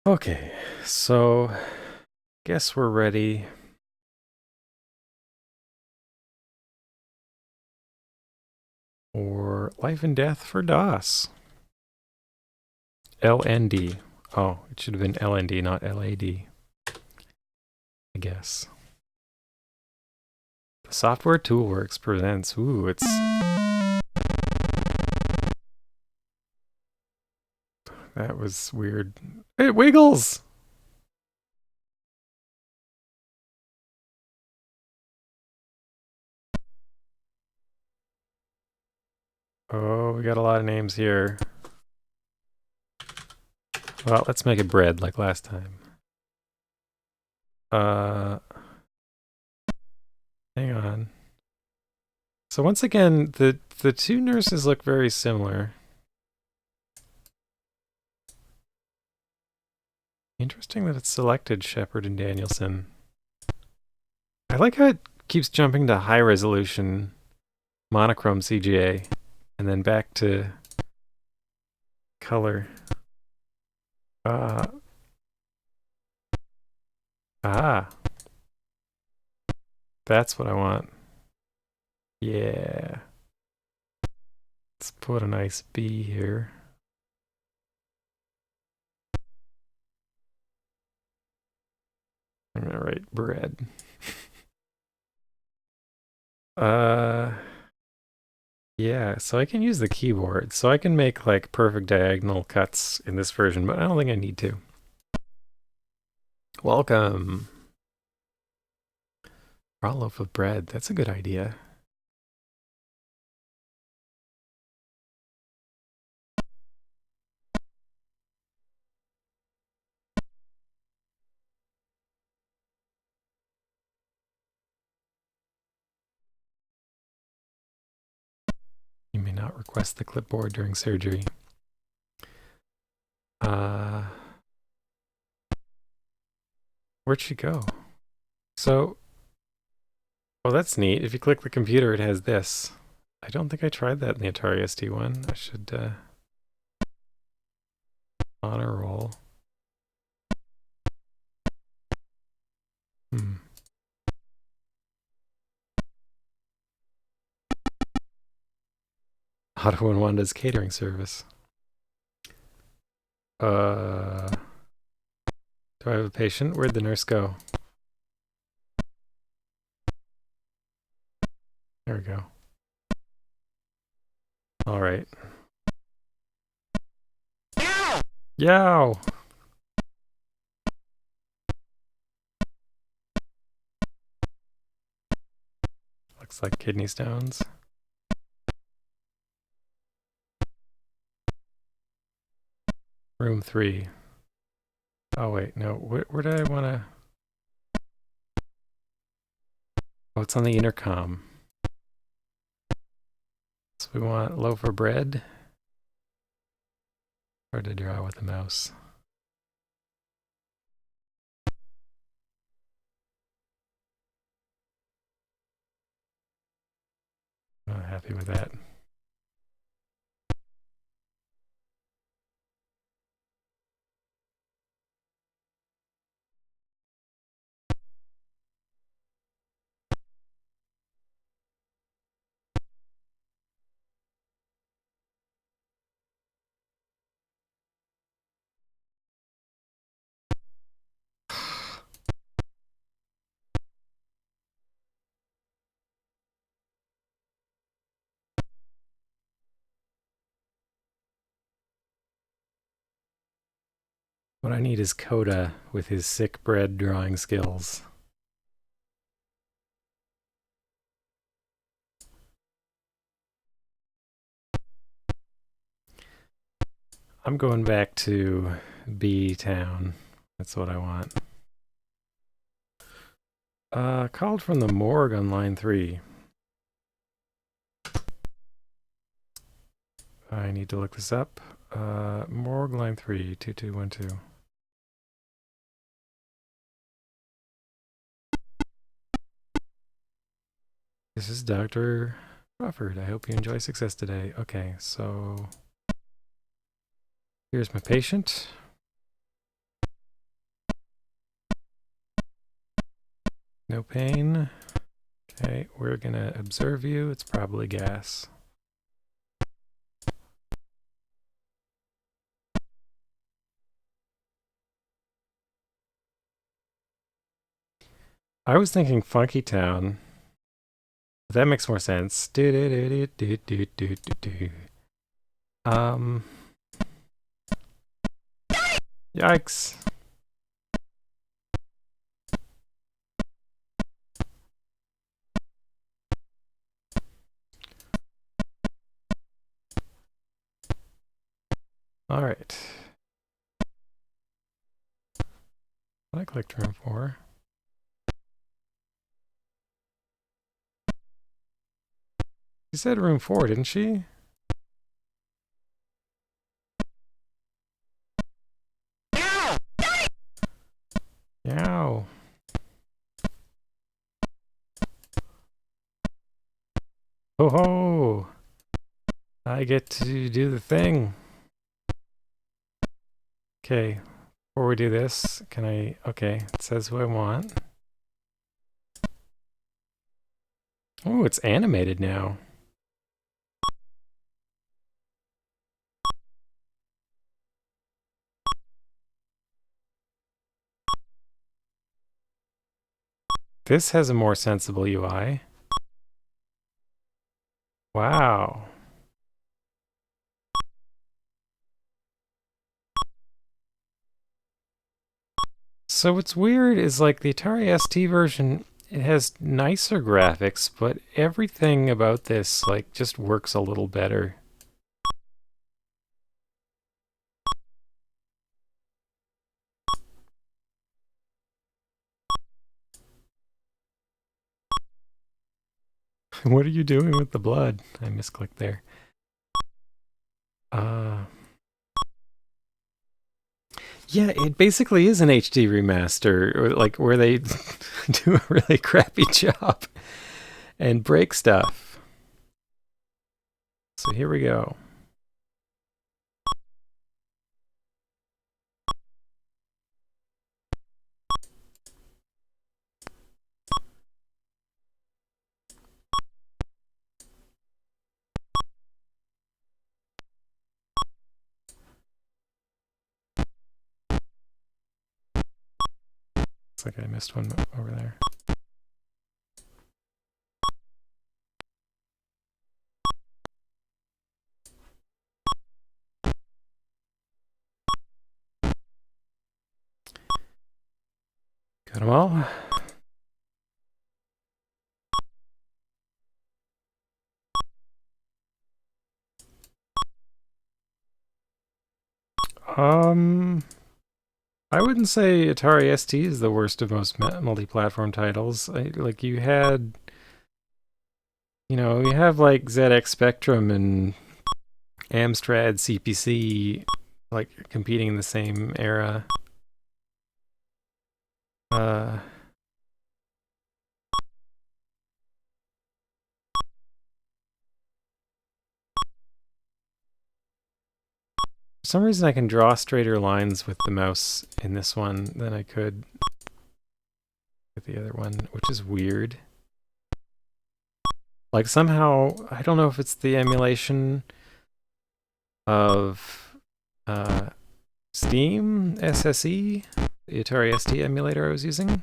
Okay, so guess we're ready for Life and Death for DOS. LND. Oh, it should have been LND, not LAD, I guess. The Software Toolworks presents. Ooh, it's. That was weird. It wiggles! Oh, we got a lot of names here. Well, let's make it bread like last time. Hang on. So once again, the two nurses look very similar. Interesting that it's selected Shepard and Danielson. I like how it keeps jumping to high resolution monochrome CGA and then back to color. Uh, ah, that's what I want. Yeah. Let's put a nice B here. I'm gonna write bread. uh, yeah, so I can use the keyboard. So I can make like perfect diagonal cuts in this version, but I don't think I need to. Welcome. Raw loaf of bread. That's a good idea. You may not request the clipboard during surgery. Where'd she go? So, well, that's neat. If you click the computer, it has this. I don't think I tried that in the Atari ST one. I should, honor roll. Otto and Wanda's catering service. Do I have a patient? Where'd the nurse go? There we go. All right. Yow! Looks like kidney stones. Room 3. Oh, wait, no. Where did I want to... Oh, it's on the intercom. So we want loaf of bread. Hard to draw with the mouse. Not happy with that. What I need is Coda with his sick bread drawing skills. I'm going back to B Town. That's what I want. Called from the morgue on line 3. I need to look this up. Morgue line 3, 2212. This is Dr. Crawford. I hope you enjoy success today. Okay, so here's my patient. No pain. Okay, we're gonna observe you. It's probably gas. I was thinking Funky Town. That makes more sense. Yikes. All right. I clicked room 4. She said room 4, didn't she? Yow. Ho ho! I get to do the thing. Okay, before we do this, can I... Okay, it says who I want. Oh, it's animated now. This has a more sensible UI. Wow. So what's weird is like the Atari ST version, it has nicer graphics, but everything about this like just works a little better. What are you doing with the blood? I misclicked there. Yeah, it basically is an HD remaster, or like where they do a really crappy job and break stuff. So here we go. Looks like I missed one over there. Got them all. I wouldn't say Atari ST is the worst of most multi-platform titles. Like you had, you have like ZX Spectrum and Amstrad CPC like competing in the same era. For some reason I can draw straighter lines with the mouse in this one than I could with the other one, which is weird. Like somehow, I don't know if it's the emulation of Steam SSE, the Atari ST emulator I was using,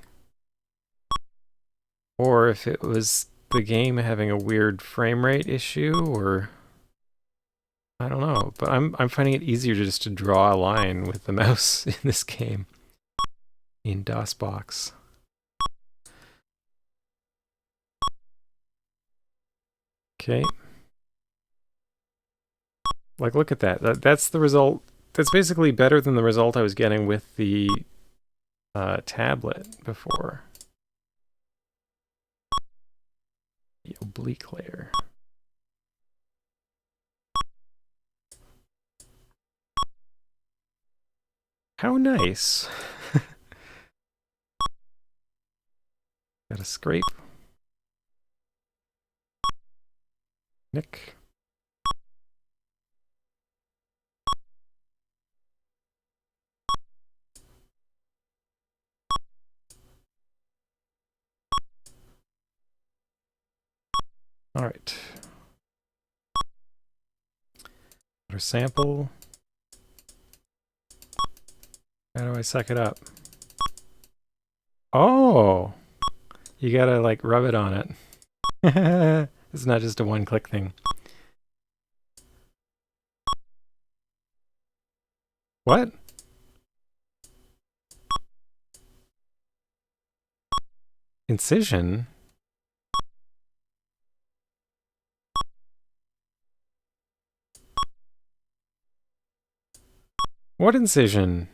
or if it was the game having a weird frame rate issue, or I don't know. But I'm finding it easier just to draw a line with the mouse in this game in DOSBox. Okay. Like, look at that. That's the result. That's basically better than the result I was getting with the tablet before. The oblique layer. How nice. Got a scrape. Nick. All right. Our sample. How do I suck it up? Oh, you gotta like rub it on it. It's not just a one-click thing. What? Incision? What incision?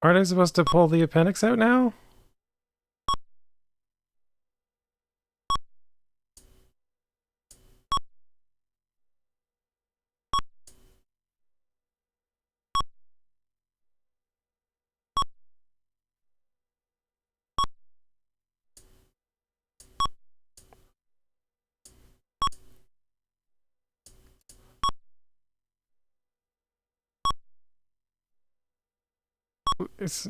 Aren't I supposed to pull the appendix out now? It's...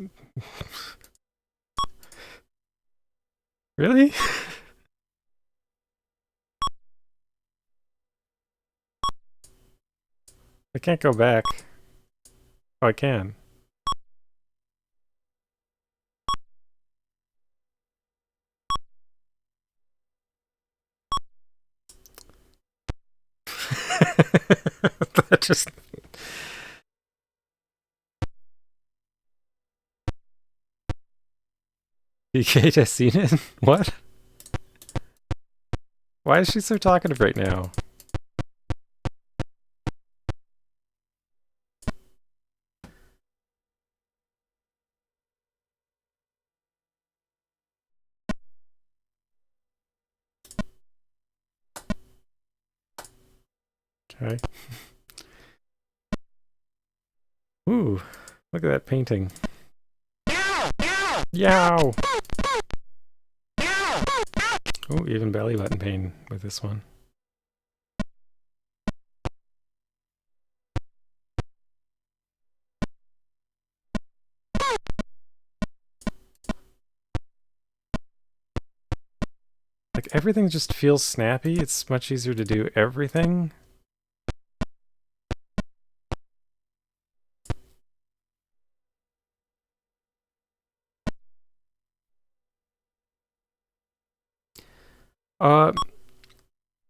Really? I can't go back. Oh, I can. That just... DK just seen it? What? Why is she so talkative right now? Okay. Ooh, look at that painting. Yow! Ooh, even belly button pain with this one. Like, everything just feels snappy. It's much easier to do everything.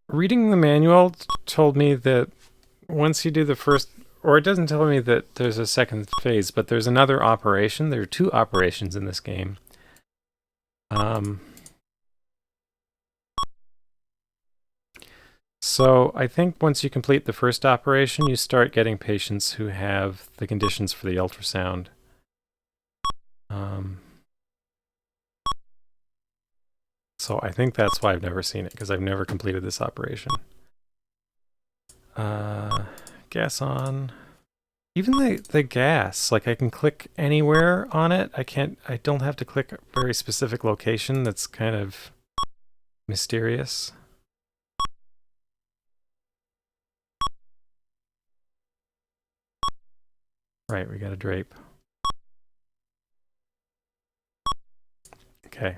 Reading the manual told me that once you do the first, or it doesn't tell me that there's a second phase, but there's another operation. There are two operations in this game. So I think once you complete the first operation, you start getting patients who have the conditions for the ultrasound. So I think that's why I've never seen it, because I've never completed this operation. Gas on. Even the gas, like I can click anywhere on it. I don't have to click a very specific location. That's kind of mysterious. Right, we got a drape. Okay.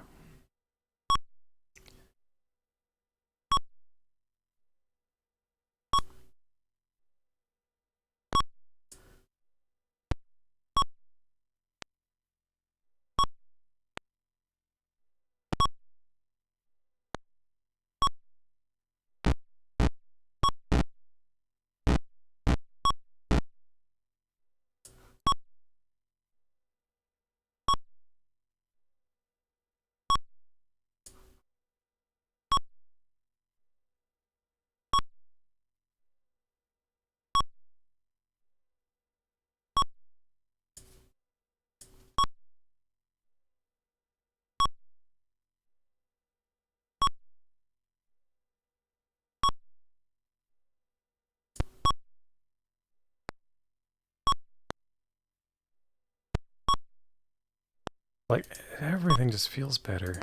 Like, everything just feels better.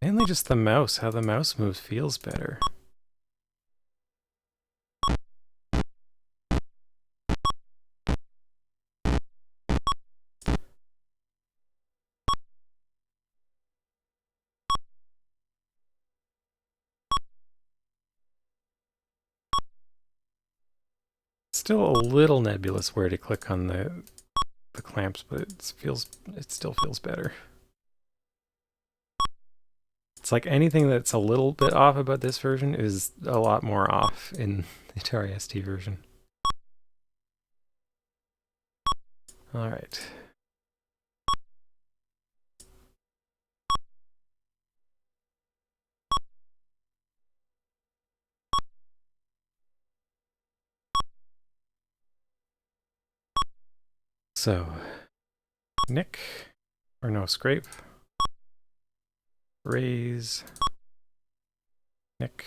Mainly just the mouse, how the mouse moves feels better. Still a little nebulous where to click on the clamps, but it still feels better. It's like anything that's a little bit off about this version is a lot more off in the Atari ST version. All right. So, nick, or no, scrape, raise, nick.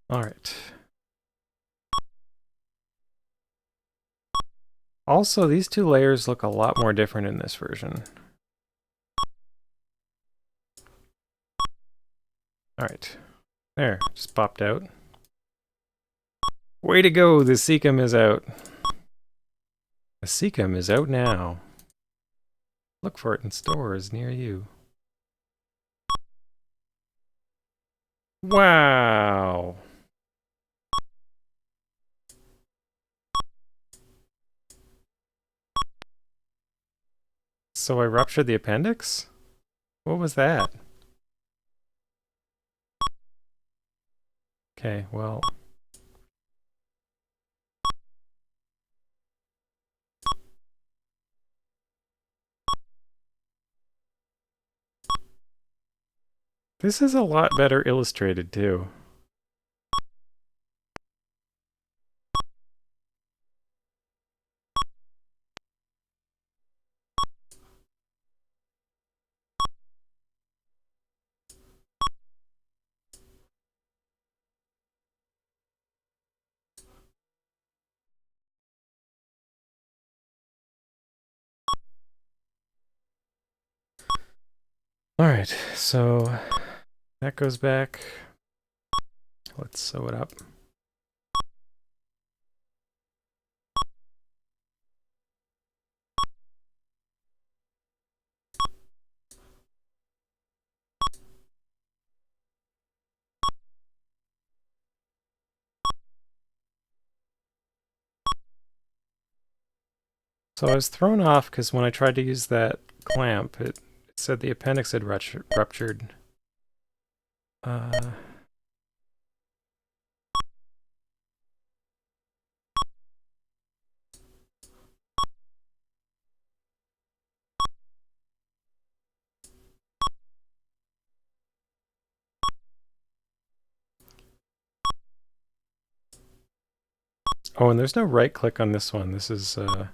All right. Also, these two layers look a lot more different in this version. All right. There, just popped out. Way to go, the Seacom is out. The Seacom is out now. Look for it in stores near you. Wow. So I ruptured the appendix? What was that? Okay, well... This is a lot better illustrated, too. Alright, so that goes back. Let's sew it up. So I was thrown off because when I tried to use that clamp, it said the appendix had ruptured. Oh, and there's no right click on this one. This is, you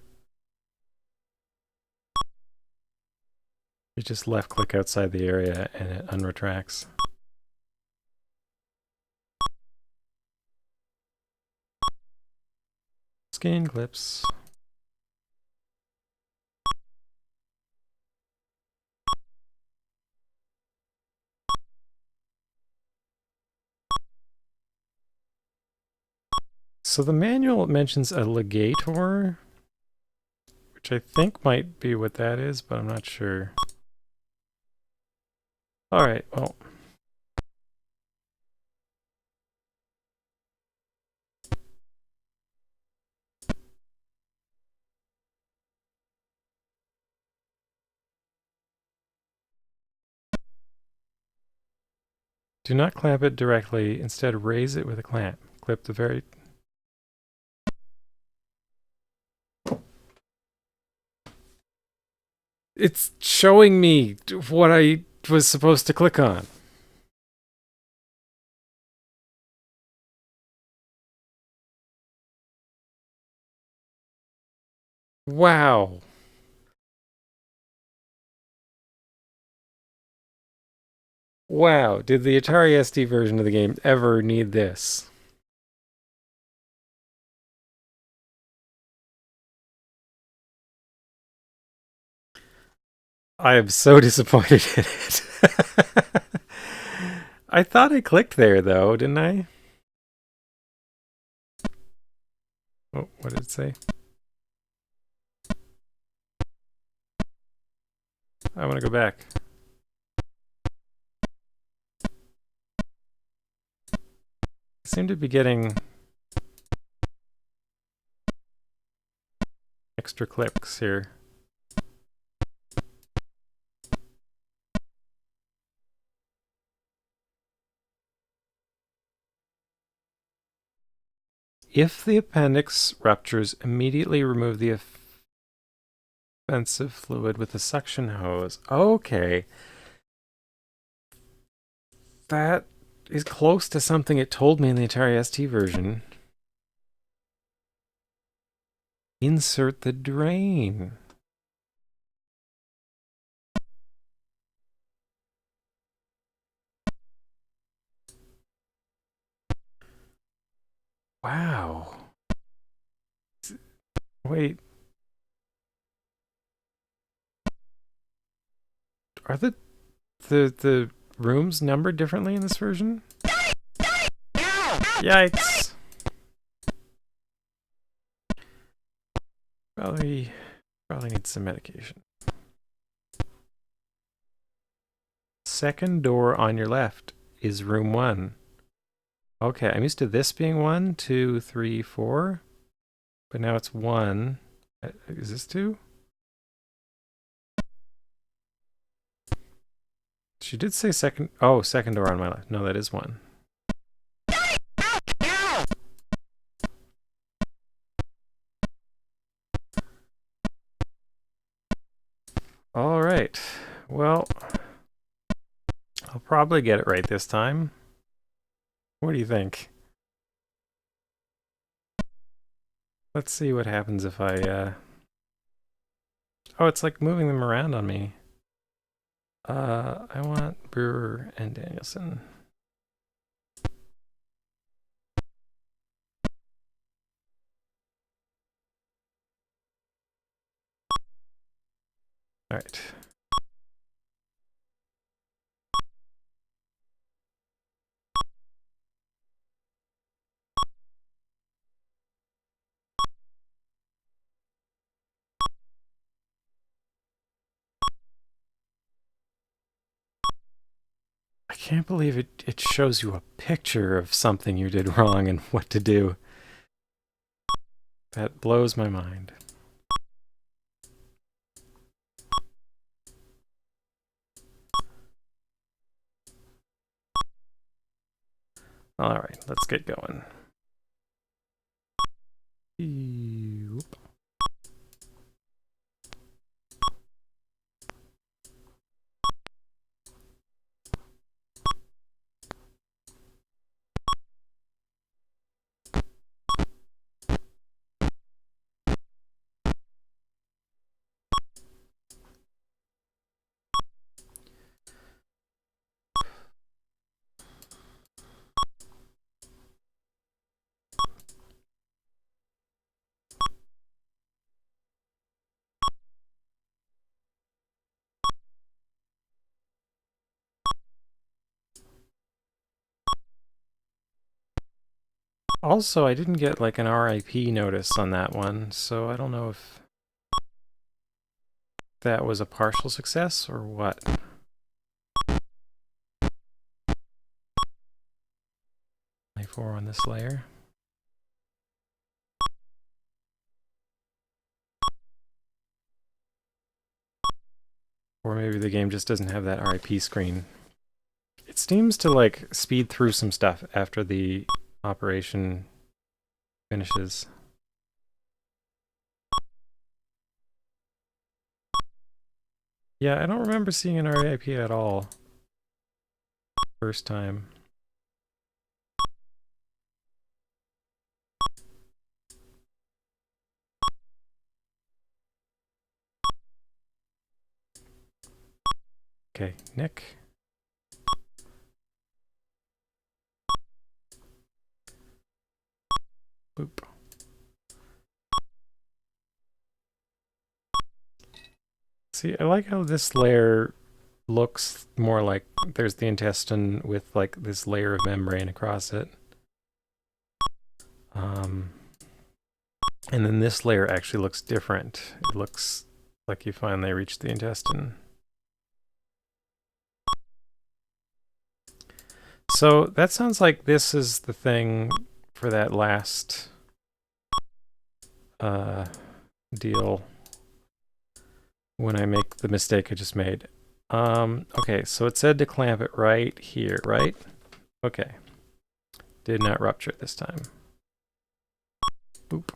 just left click outside the area and it unretracts. Skin clips. So the manual mentions a ligator, which I think might be what that is, but I'm not sure. Alright, well. Do not clamp it directly, instead raise it with a clamp. Clip the very... It's showing me what I was supposed to click on. Wow. Wow, did the Atari ST version of the game ever need this? I am so disappointed in it. I thought I clicked there, though, didn't I? Oh, what did it say? I want to go back. I seem to be getting extra clicks here. If the appendix ruptures, immediately remove the offensive fluid with a suction hose. Okay. That is close to something it told me in the Atari ST version. Insert the drain. Wow. Wait. Are the rooms numbered differently in this version? Yikes. Probably need some medication. Second door on your left is room 1. Okay, I'm used to this being 1, 2, 3, 4. But now it's 1. Is this 2? She did say second. Oh, second door on my left. No, that is 1. All right. Well, I'll probably get it right this time. What do you think? Let's see what happens if I, Oh, it's like moving them around on me. I want Brewer and Danielson. All right. I can't believe it shows you a picture of something you did wrong and what to do. That blows my mind. All right, let's get going. Oop. Also, I didn't get like an RIP notice on that one, so I don't know if that was a partial success or what. Four on this layer. Or maybe the game just doesn't have that RIP screen. It seems to like speed through some stuff after the operation finishes. Yeah, I don't remember seeing an RIP at all. First time. Okay, Nick. Boop. See, I like how this layer looks more like there's the intestine with like this layer of membrane across it. And then this layer actually looks different. It looks like you finally reached the intestine. So that sounds like this is the thing for that last deal when I make the mistake I just made. Okay, so it said to clamp it right here, right? Okay. Did not rupture it this time. Oop.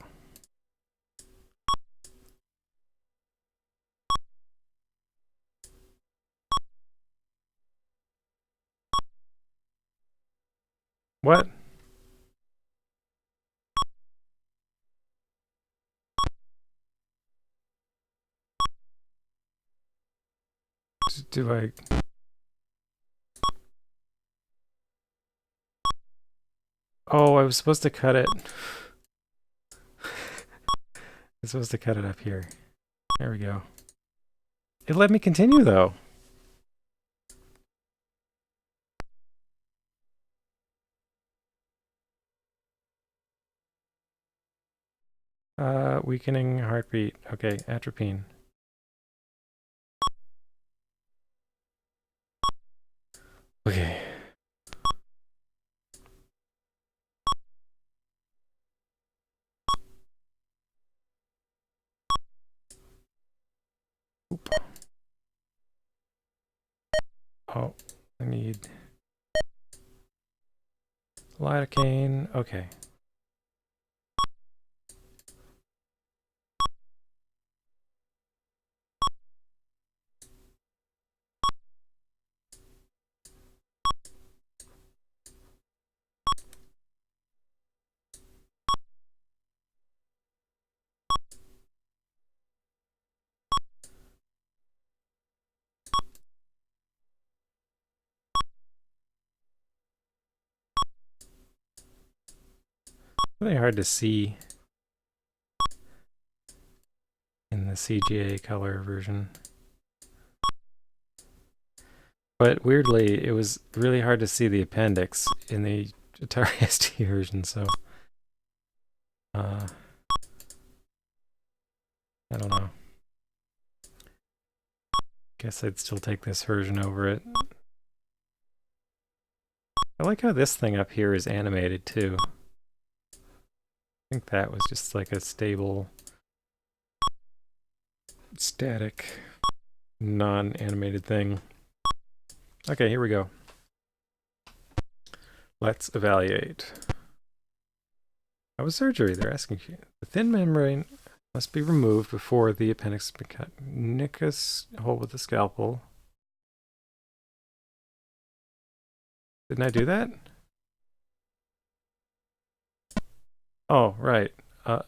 What? Do I... Oh, I was supposed to cut it. I was supposed to cut it up here. There we go. It let me continue, though. Weakening heartbeat. Okay, atropine. Okay. Oop. Oh, I need lidocaine. Okay. Really hard to see in the CGA color version. But weirdly, it was really hard to see the appendix in the Atari ST version, so I don't know. Guess I'd still take this version over it. I like how this thing up here is animated too. I think that was just like a stable, static, non-animated thing. Okay, here we go. Let's evaluate. How was surgery? They're asking you. The thin membrane must be removed before the appendix can be cut. Nick a hole with a scalpel. Didn't I do that? Oh, right. A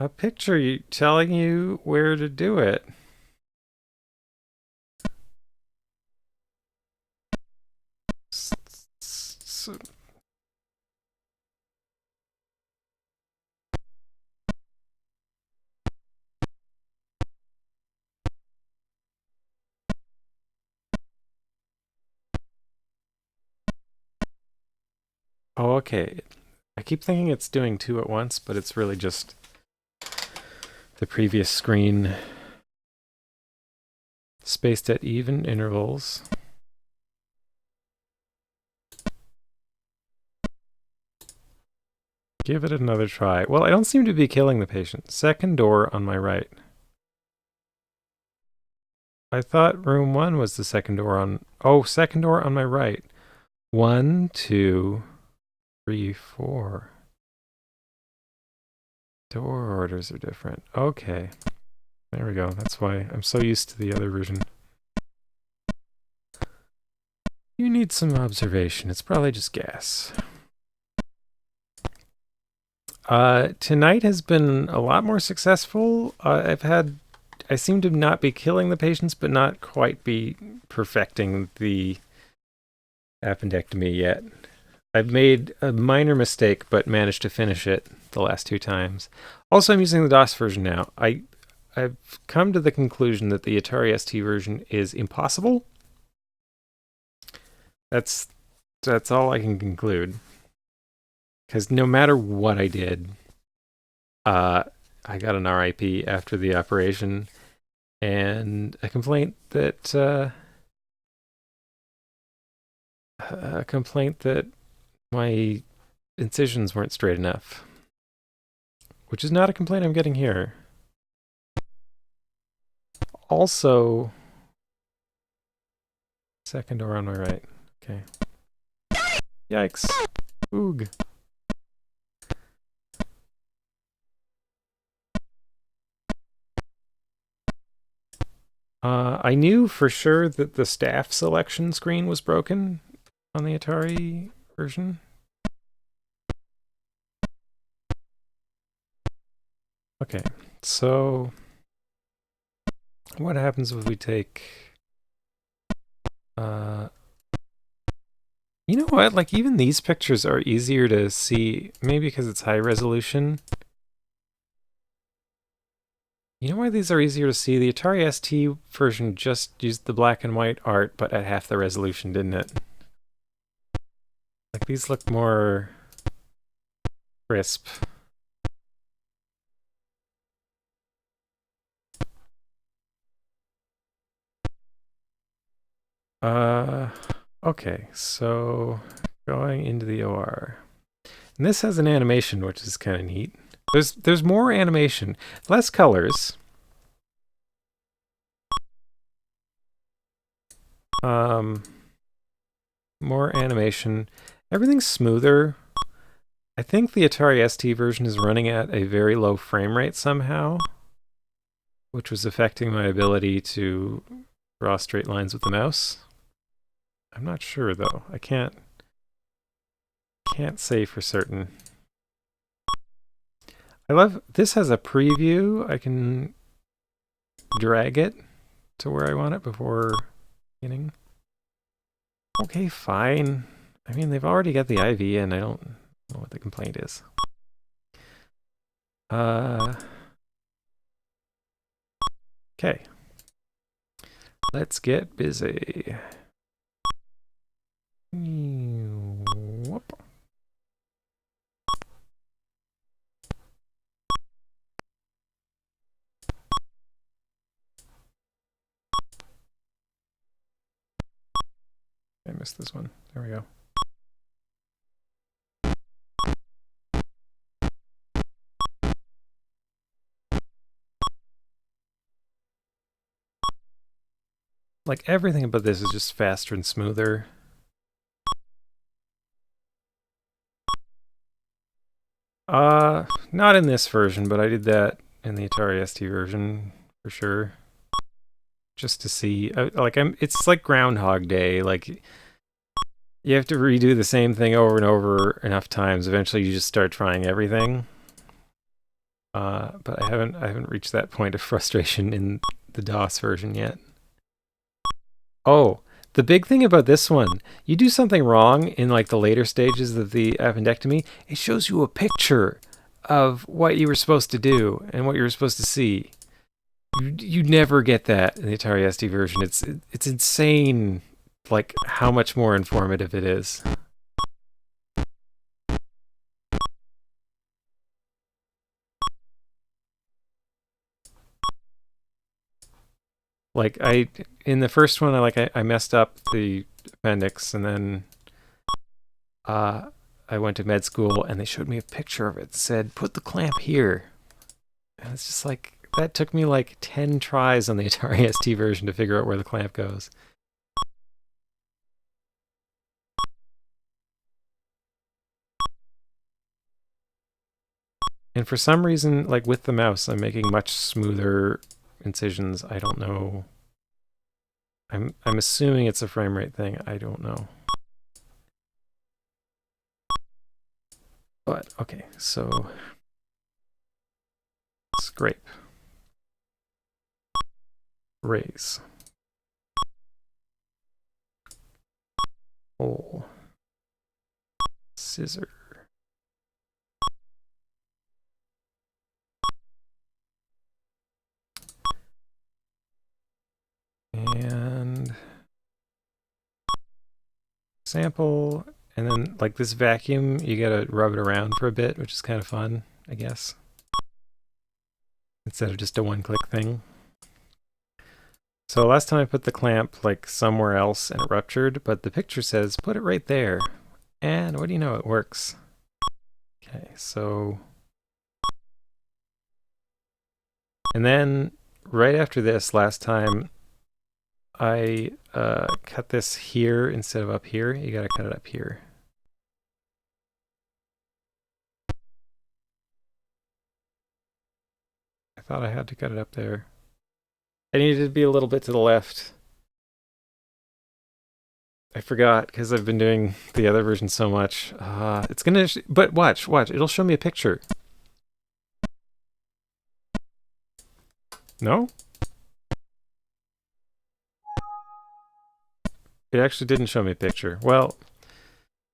picture telling you where to do it. Oh, okay. I keep thinking it's doing two at once, but it's really just the previous screen spaced at even intervals. Give it another try. Well, I don't seem to be killing the patient. Second door on my right. I thought room 1 was the second door on... Oh, second door on my right. 1, 2, 3, 4. Door orders are different. Okay. There we go. That's why I'm so used to the other version. You need some observation. It's probably just gas. Tonight has been a lot more successful. I seem to not be killing the patients, but not quite be perfecting the appendectomy yet. I've made a minor mistake, but managed to finish it the last 2 times. Also, I'm using the DOS version now. I've come to the conclusion that the Atari ST version is impossible. That's all I can conclude. Because no matter what I did, I got an RIP after the operation, and a complaint that my incisions weren't straight enough, which is not a complaint I'm getting here. Also, second door on my right. Okay. Yikes. Oog. I knew for sure that the staff selection screen was broken on the Atari version. Okay, so what happens if we take... you know what? Like, even these pictures are easier to see, maybe because it's high resolution. You know why these are easier to see? The Atari ST version just used the black and white art, but at half the resolution, didn't it? Like, these look more crisp. Okay, so going into the OR. And this has an animation, which is kind of neat. There's more animation, less colors. More animation. Everything's smoother. I think the Atari ST version is running at a very low frame rate somehow, which was affecting my ability to draw straight lines with the mouse. I'm not sure though. I can't say for certain. I love this has a preview. I can drag it to where I want it before beginning. Okay, fine. I mean, they've already got the IV in. I don't know what the complaint is. Okay. Let's get busy. Whoop. I missed this one. There we go. Like, everything about this is just faster and smoother. Not in this version, but I did that in the Atari ST version for sure. Just to see, it's like Groundhog Day. Like, you have to redo the same thing over and over enough times. Eventually, you just start trying everything. But I haven't reached that point of frustration in the DOS version yet. Oh, the big thing about this one, you do something wrong in like the later stages of the appendectomy, it shows you a picture of what you were supposed to do and what you were supposed to see. You never get that in the Atari ST version. It's insane, like how much more informative it is. Like in the first one, I messed up the appendix, and then I went to med school, and they showed me a picture of it. It said, "Put the clamp here," and it's just like that took me like 10 tries on the Atari ST version to figure out where the clamp goes. And for some reason, like with the mouse, I'm making much smoother incisions. I don't know. I'm assuming it's a frame rate thing. I don't know. But okay, so scrape. Raise. Hole. Scissor. And sample And then like this vacuum, you gotta rub it around for a bit, which is kind of fun, I guess. Instead of just a one-click thing. So last time I put the clamp like somewhere else and it ruptured, but the picture says put it right there. And what do you know, it works. Okay, so... And then right after this, last time, I cut this here instead of up here. You gotta cut it up here. I thought I had to cut it up there. I needed to be a little bit to the left. I forgot because I've been doing the other version so much. It's gonna, but watch, it'll show me a picture. No? It actually didn't show me a picture. Well,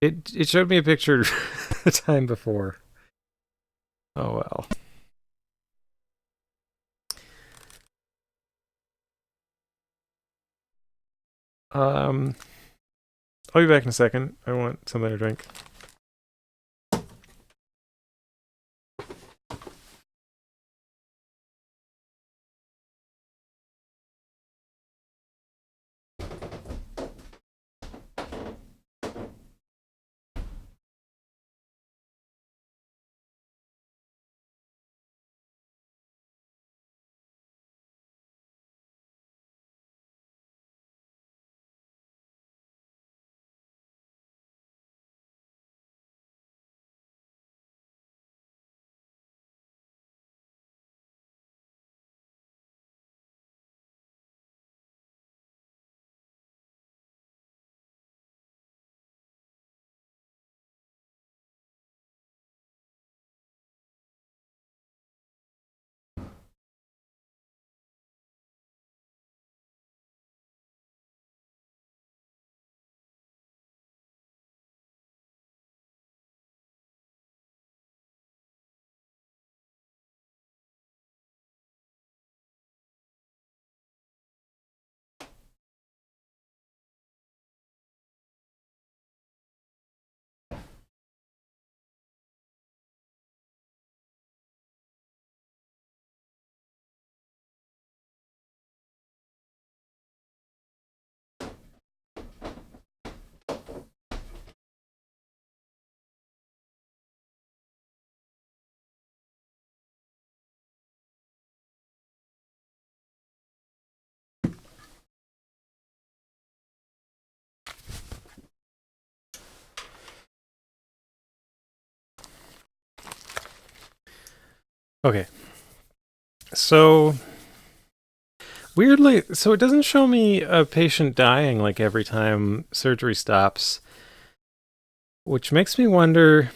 it showed me a picture the time before. Oh well. I'll be back in a second. I want something to drink. Okay. So weirdly, so it doesn't show me a patient dying like every time surgery stops, which makes me wonder.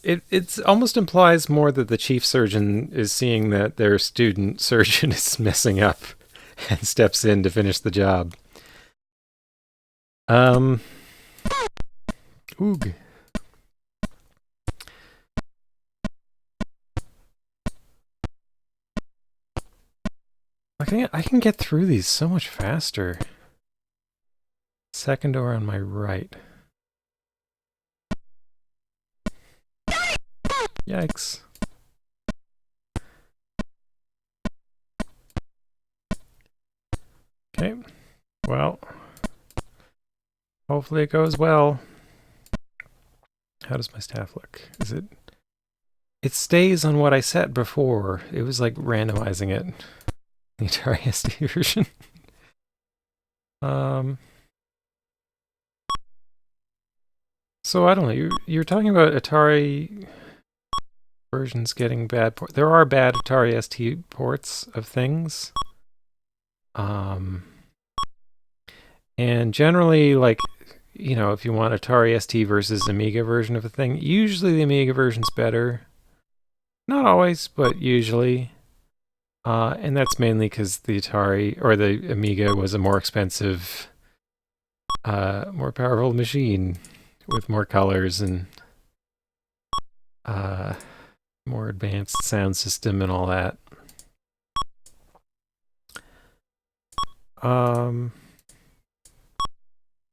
It almost implies more that the chief surgeon is seeing that their student surgeon is messing up and steps in to finish the job. Oog. I can get through these so much faster. Second door on my right. Yikes. Okay. Well, hopefully it goes well. How does my staff look? Is it... It stays on what I set before. It was like randomizing it. The Atari ST version. So I don't know. You're talking about Atari versions getting bad ports. There are bad Atari ST ports of things. And generally, like, you know, if you want Atari ST versus Amiga version of a thing, usually the Amiga version's better. Not always, but usually. And that's mainly because the Atari, or the Amiga, was a more expensive, more powerful machine with more colors and more advanced sound system and all that.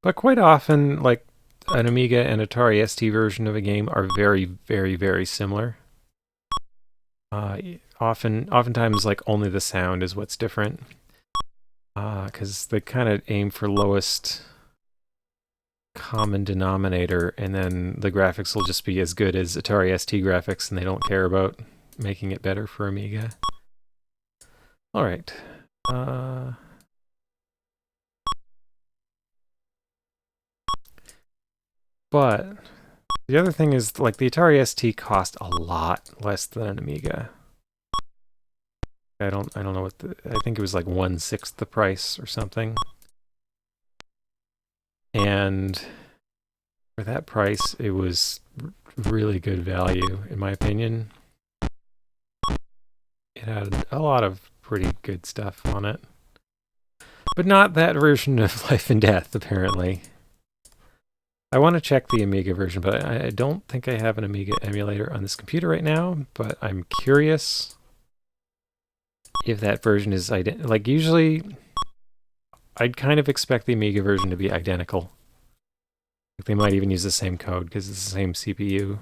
But quite often, like, an Amiga and Atari ST version of a game are very, very, very similar. Oftentimes, like, only the sound is what's different. Because they kind of aim for lowest common denominator, and then the graphics will just be as good as Atari ST graphics, and they don't care about making it better for Amiga. All right. But the other thing is, like, the Atari ST cost a lot less than an Amiga. I don't know what I think it was like 1/6 the price or something. And for that price, it was really good value, in my opinion. It had a lot of pretty good stuff on it. But not that version of Life and Death, apparently. I want to check the Amiga version, but I don't think I have an Amiga emulator on this computer right now, but I'm curious if that version is like, usually I'd kind of expect the Amiga version to be identical. Like, they might even use the same code because it's the same CPU.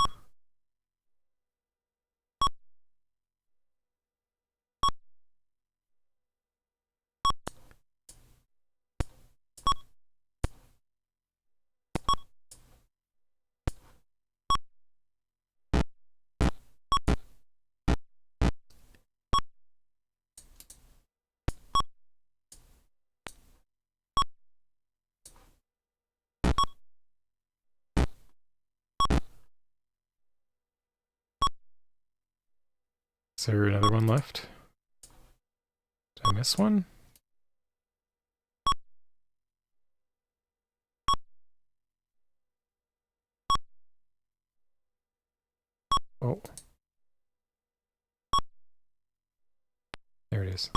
Is there another one left? Did I miss one? Oh. There it is.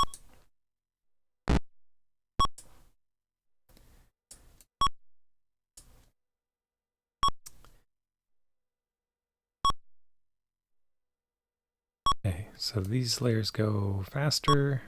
Okay, so these layers go faster.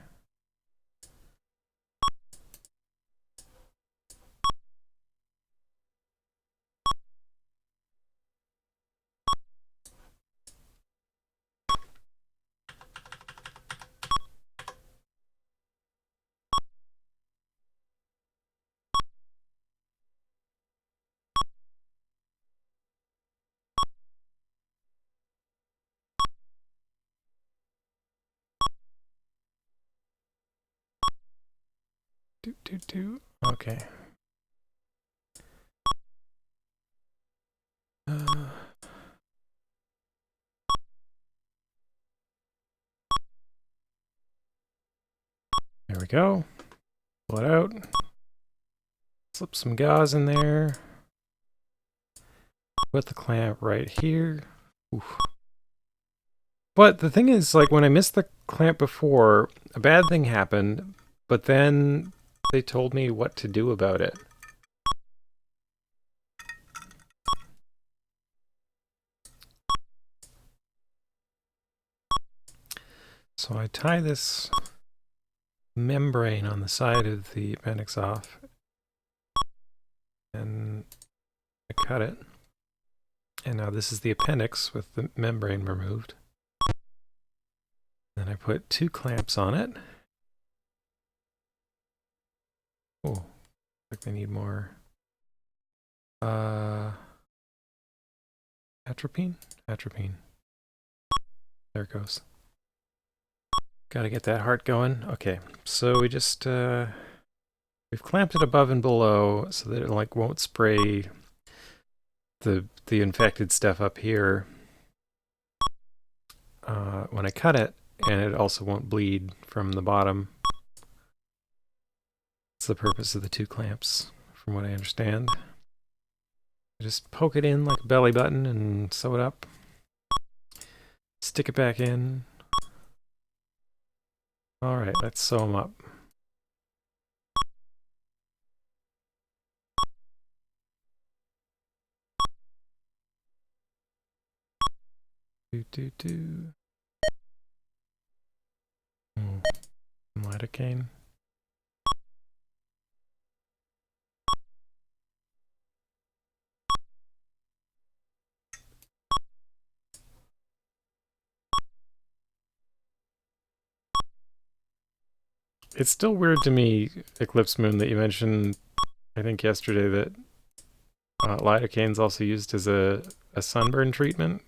Okay. There we go. Pull it out. Slip some gauze in there. Put the clamp right here. Oof. But the thing is, like, when I missed the clamp before, a bad thing happened, but then they told me what to do about it. So I tie this membrane on the side of the appendix off, and I cut it. And now this is the appendix with the membrane removed. Then I put 2 clamps on it. Oh, like they need more. Atropine? Atropine. There it goes. Gotta get that heart going. Okay, so we just, we've clamped it above and below so that it, like, won't spray the infected stuff up here when I cut it, and it also won't bleed from the bottom. That's the purpose of the 2 clamps, from what I understand. Just poke it in like a belly button and sew it up. Stick it back in. Alright, let's sew them up. Lidocaine. It's still weird to me, Eclipse Moon, that you mentioned, I think yesterday, that lidocaine's also used as a sunburn treatment.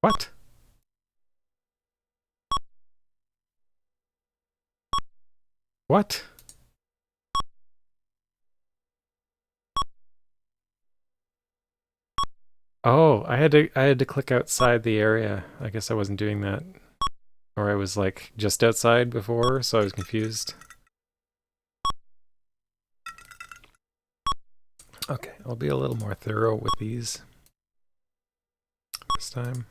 What? What? Oh, I had to click outside the area. I guess I wasn't doing that. Or I was like just outside before, so I was confused. Okay, I'll be a little more thorough with these this time.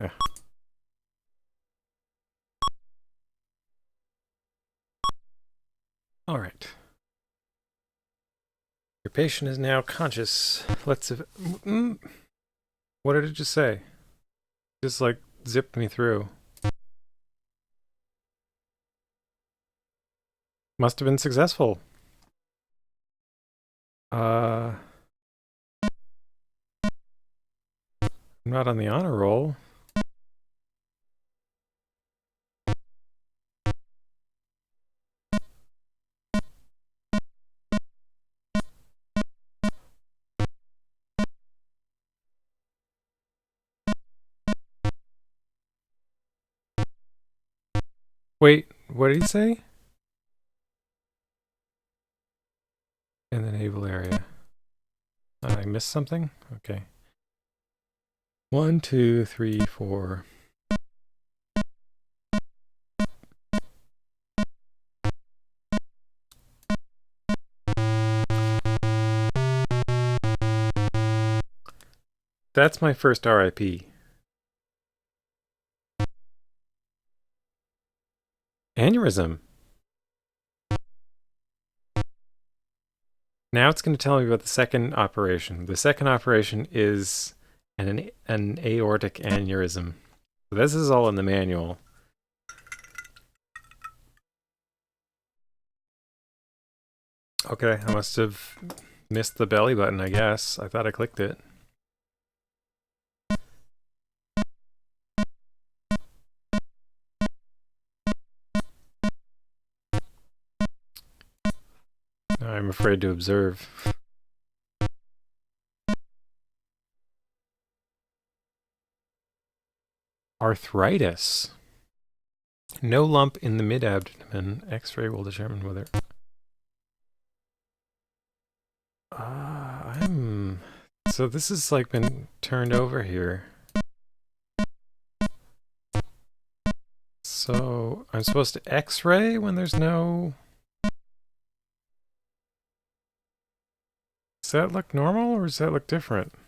Yeah. All right. Your patient is now conscious. Let's. What did it just say? Just like zipped me through. Must have been successful. I'm not on the honor roll. Wait, what did he say? In the naval area. I missed something? Okay. 1, 2, 3, 4. That's my first RIP. Aneurysm. Now it's going to tell me about the second operation. The second operation is an aortic aneurysm. So this is all in the manual. Okay, I must have missed the belly button, I guess. I thought I clicked it. I'm afraid to observe. Arthritis. No lump in the mid-abdomen. X-ray will determine whether... So this has like been turned over here. So I'm supposed to X-ray when there's no... Does that look normal or does that look different? I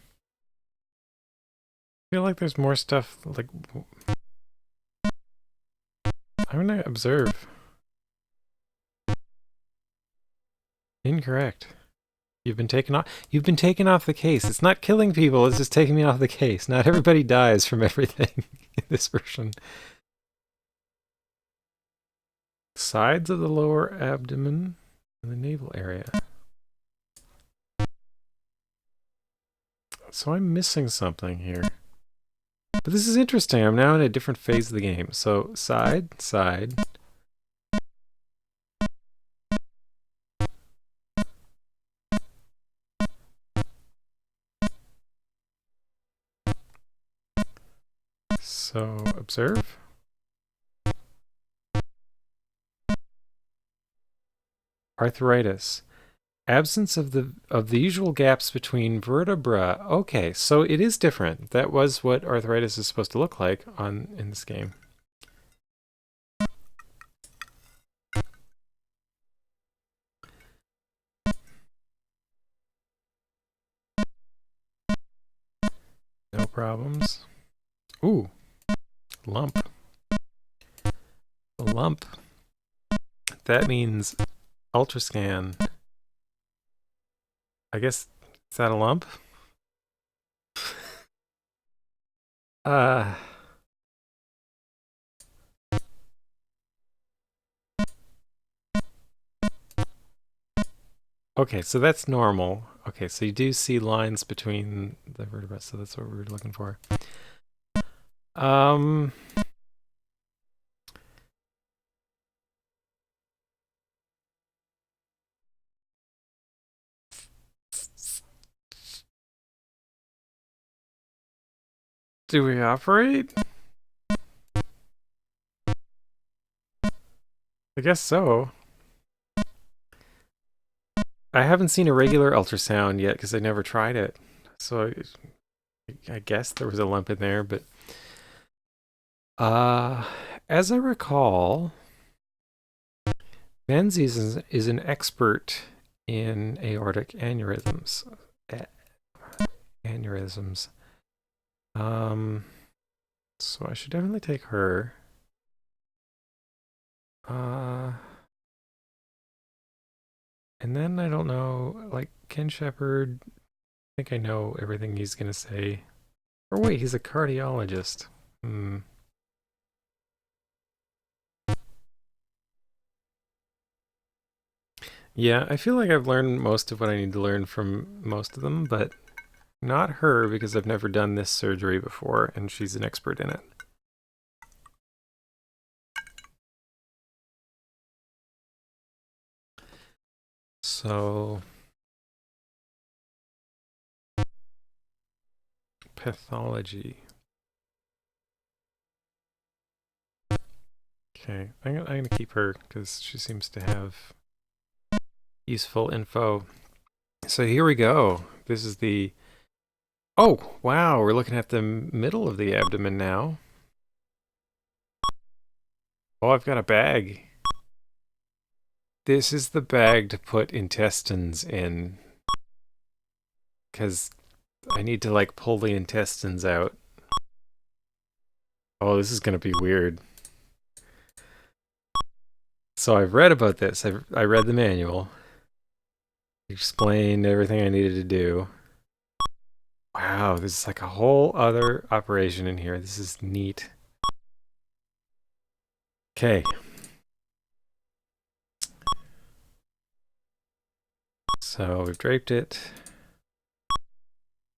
feel like there's more stuff like... I'm gonna observe. Incorrect. You've been taken off. You've been taken off the case. It's not killing people. It's just taking me off the case. Not everybody dies from everything in this version. Sides of the lower abdomen and the navel area. So I'm missing something here. But this is interesting. I'm now in a different phase of the game. So side, side. So observe. Arthritis. Absence of the usual gaps between vertebra. Okay, so it is different. That was what arthritis is supposed to look like in this game. No problems. Ooh, lump. A lump. That means ultrascan. I guess, is that a lump? Uh, okay, so that's normal. Okay, so you do see lines between the vertebrae, so that's what we were looking for. Um, do we operate? I guess so. I haven't seen a regular ultrasound yet because I never tried it. So I guess there was a lump in there, but uh, as I recall, Menzies is an expert in aortic aneurysms. Aneurysms. So I should definitely take her. And then I don't know, like Ken Shepard, I think I know everything he's gonna say. Or wait, he's a cardiologist. Hmm. Yeah, I feel like I've learned most of what I need to learn from most of them, but not her because I've never done this surgery before and she's an expert in it. So, pathology. Okay, I'm gonna keep her because she seems to have useful info. So here we go. This is the... Oh, wow, we're looking at the middle of the abdomen now. Oh, I've got a bag. This is the bag to put intestines in. Because I need to, like, pull the intestines out. Oh, this is going to be weird. So I've read about this. I read the manual. Explained everything I needed to do. Wow, this is like a whole other operation in here. This is neat. Okay. So we've draped it.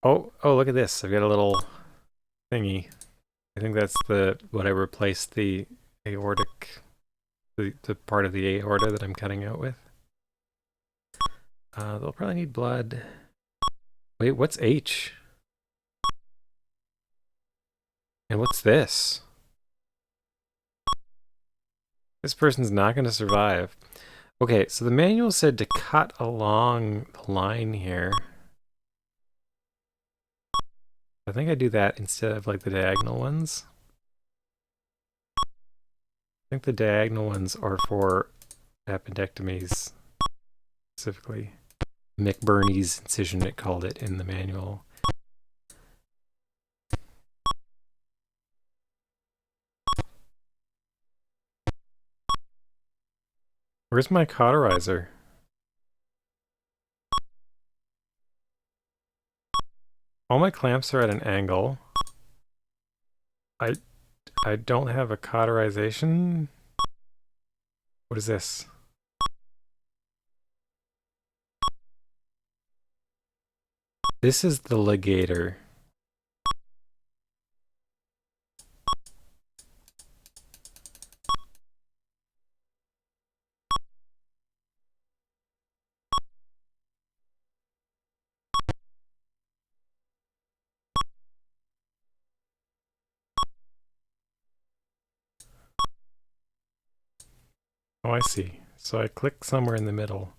Oh, look at this. I've got a little thingy. I think that's what I replaced the aortic, the part of the aorta that I'm cutting out with. They'll probably need blood. Wait, what's H? And what's this? This person's not going to survive. Okay, so the manual said to cut along the line here. I think I do that instead of like the diagonal ones. I think the diagonal ones are for appendectomies specifically. McBurney's incision, it called it in the manual. Where's my cauterizer? All my clamps are at an angle. I don't have a cauterization. What is this? This is the ligator. Oh, I see. So I click somewhere in the middle.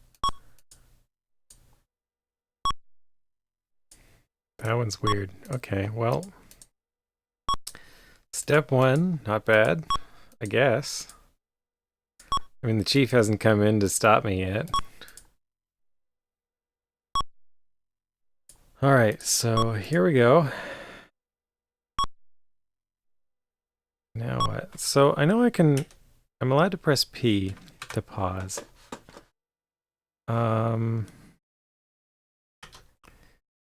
That one's weird. Okay, well. Step one, not bad, I guess. I mean, the chief hasn't come in to stop me yet. Alright, so here we go. Now what? So I know I'm allowed to press P to pause. And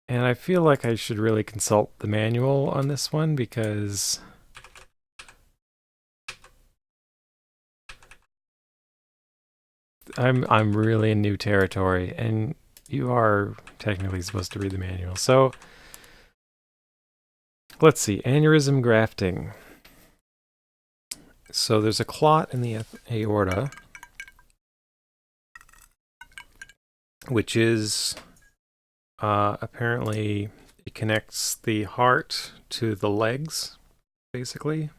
I feel like I should really consult the manual on this one because I'm really in new territory, and you are technically supposed to read the manual. So let's see, aneurysm grafting. So there's a clot in the aorta, which is apparently it connects the heart to the legs, basically,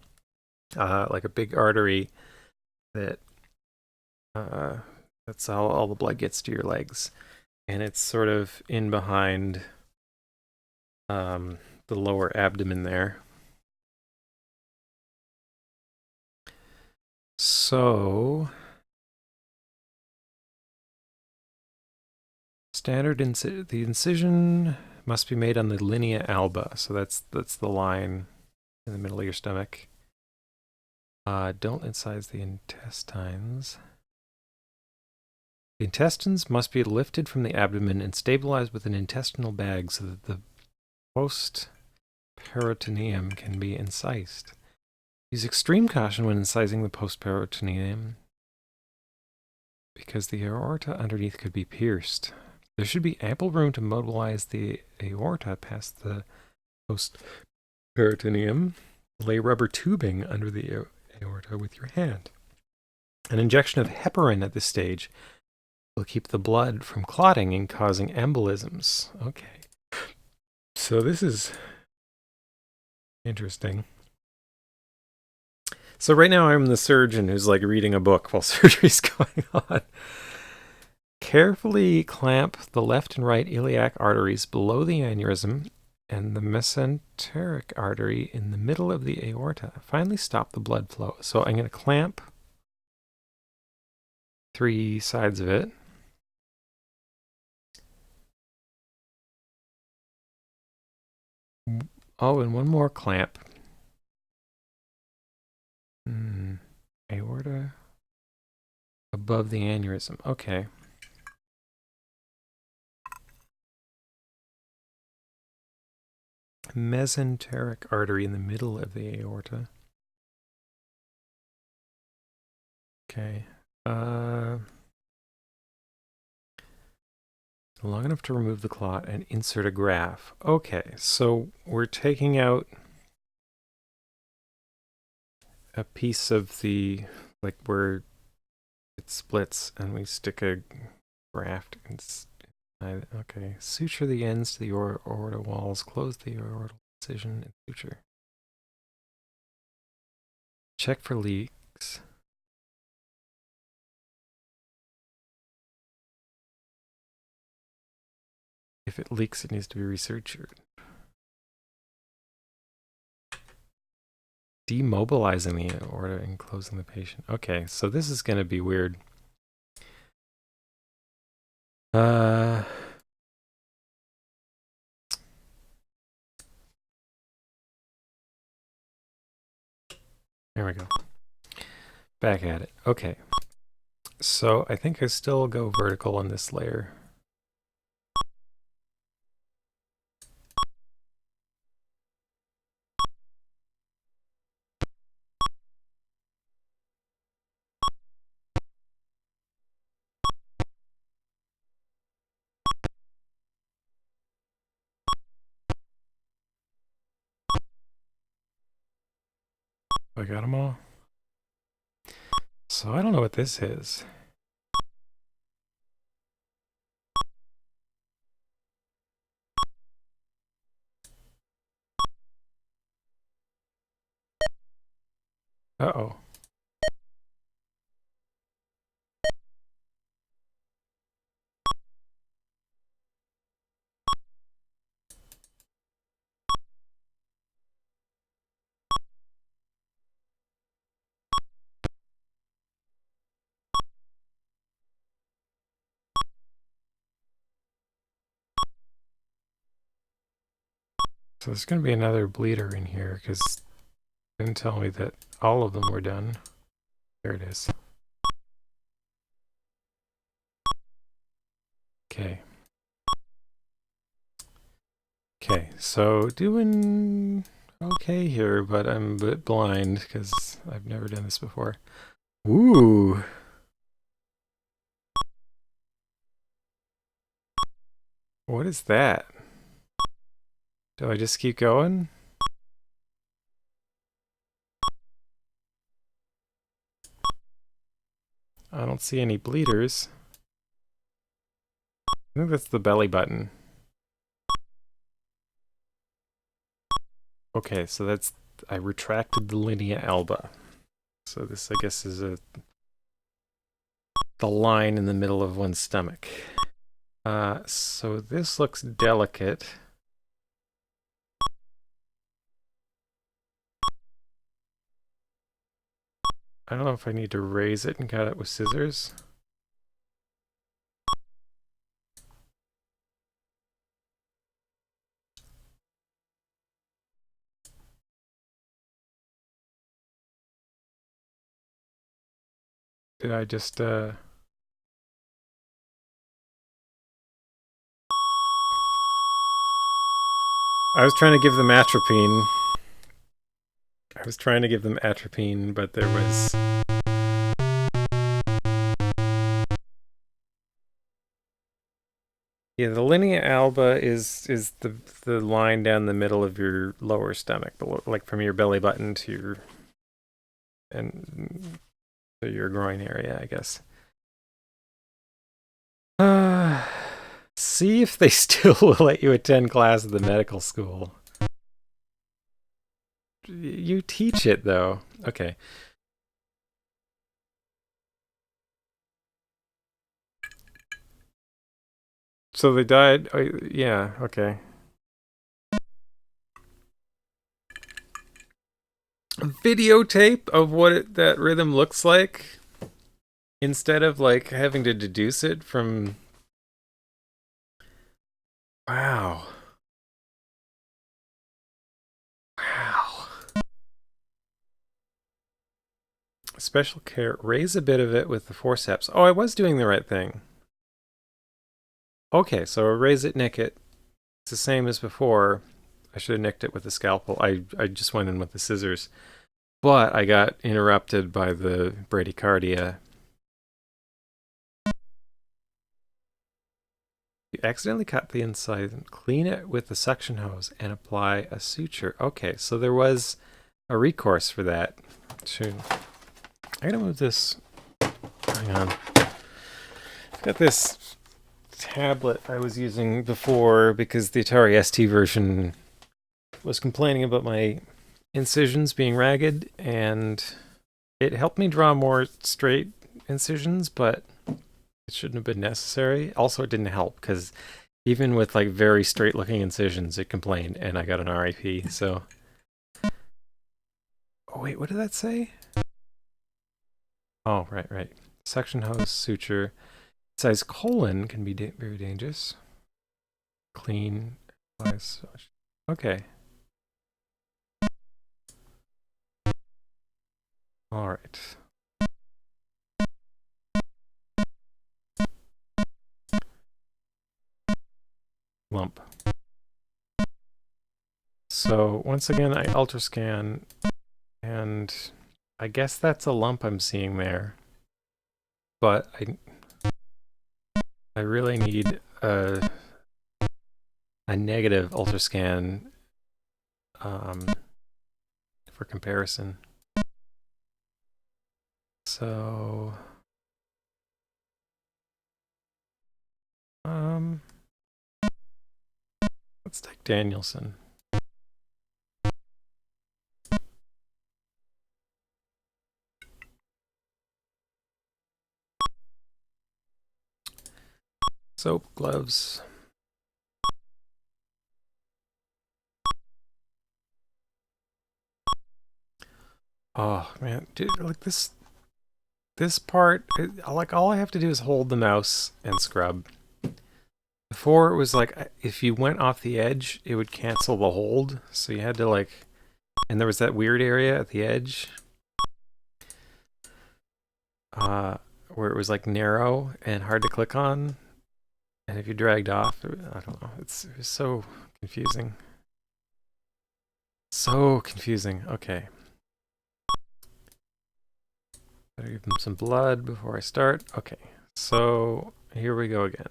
like a big artery that that's how all the blood gets to your legs, and it's sort of in behind the lower abdomen there. So the incision must be made on the linea alba. So that's the line in the middle of your stomach. Don't incise the intestines. The intestines must be lifted from the abdomen and stabilized with an intestinal bag so that the postperitoneum can be incised. Use extreme caution when incising the postperitoneum because the aorta underneath could be pierced. There should be ample room to mobilize the aorta past the postperitoneum. Lay rubber tubing under the aorta with your hand. An injection of heparin at this stage will keep the blood from clotting and causing embolisms. Okay. So this is interesting. So right now I'm the surgeon who's like reading a book while surgery's going on. Carefully clamp the left and right iliac arteries below the aneurysm and the mesenteric artery in the middle of the aorta. Finally stop the blood flow. So I'm going to clamp 3 sides of it. Oh, and one more clamp. Aorta above the aneurysm. Okay. Mesenteric artery in the middle of the aorta. Okay. Long enough to remove the clot and insert a graft. Okay, so we're taking out a piece of the, like where it splits, and we stick a graft inside. Okay, suture the ends to the aorta walls, close the aortal incision, and suture. Check for leaks. If it leaks, it needs to be resutured. Demobilizing the aorta and closing the patient. Okay, so this is going to be weird. There we go. Back at it. Okay. So I think I still go vertical on this layer. I got them all. So I don't know what this is. Uh-oh. So there's going to be another bleeder in here because Didn't tell me that all of them were done. There it is. Okay. Okay, so doing okay here, but I'm a bit blind because I've never done this before. Ooh. What is that? Do I just keep going? I don't see any bleeders. I think that's the belly button. Okay, so that's... I retracted the linea alba. So this, I guess, is the line in the middle of one's stomach. So this looks delicate. I don't know if I need to raise it and cut it with scissors. Did I just, I was trying to give them atropine. I was trying to give them atropine, but there was... Yeah, the linea alba is the line down the middle of your lower stomach, like from your belly button to your to your groin area, I guess. See if they still will let you attend class at the medical school. You teach it though. Okay. So they died. Oh, yeah. Okay. A videotape of what that rhythm looks like, instead of like having to deduce it from. Wow. Wow. Special care. Raise a bit of it with the forceps. Oh, I was doing the right thing. Okay, so raise it, nick it. It's the same as before. I should have nicked it with the scalpel. I just went in with the scissors. But I got interrupted by the bradycardia. You accidentally cut the inside, clean it with the suction hose, and apply a suture. Okay, so there was a recourse for that. I gotta move this. Hang on. I've got this tablet I was using before because the Atari ST version was complaining about my incisions being ragged, and it helped me draw more straight incisions, but it shouldn't have been necessary. Also, it didn't help because even with like very straight looking incisions, it complained, and I got an RIP. So, oh wait, what did that say? Oh, right. Suction hose suture. Size colon can be very dangerous. Clean. Okay. All right. Lump. So once again, I ultrascan, and I guess that's a lump I'm seeing there. But I really need a negative ultrascan for comparison. So let's take Danielson. Soap, gloves. Oh man, dude, like this part, like all I have to do is hold the mouse and scrub. Before it was like if you went off the edge, it would cancel the hold, so you had to like And there was that weird area at the edge where it was like narrow and hard to click on. And if you dragged off, I don't know, it was so confusing. So confusing. Okay. Better give them some blood before I start. Okay, so here we go again.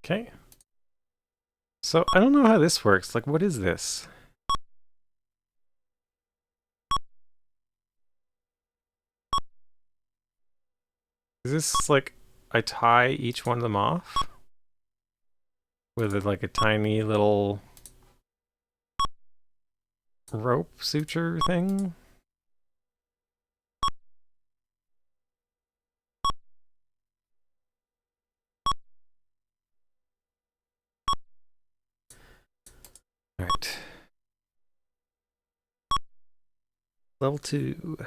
Okay. So I don't know how this works. Like, what is this? Is this like I tie each one of them off with like a tiny little rope suture thing? All right. Level 2.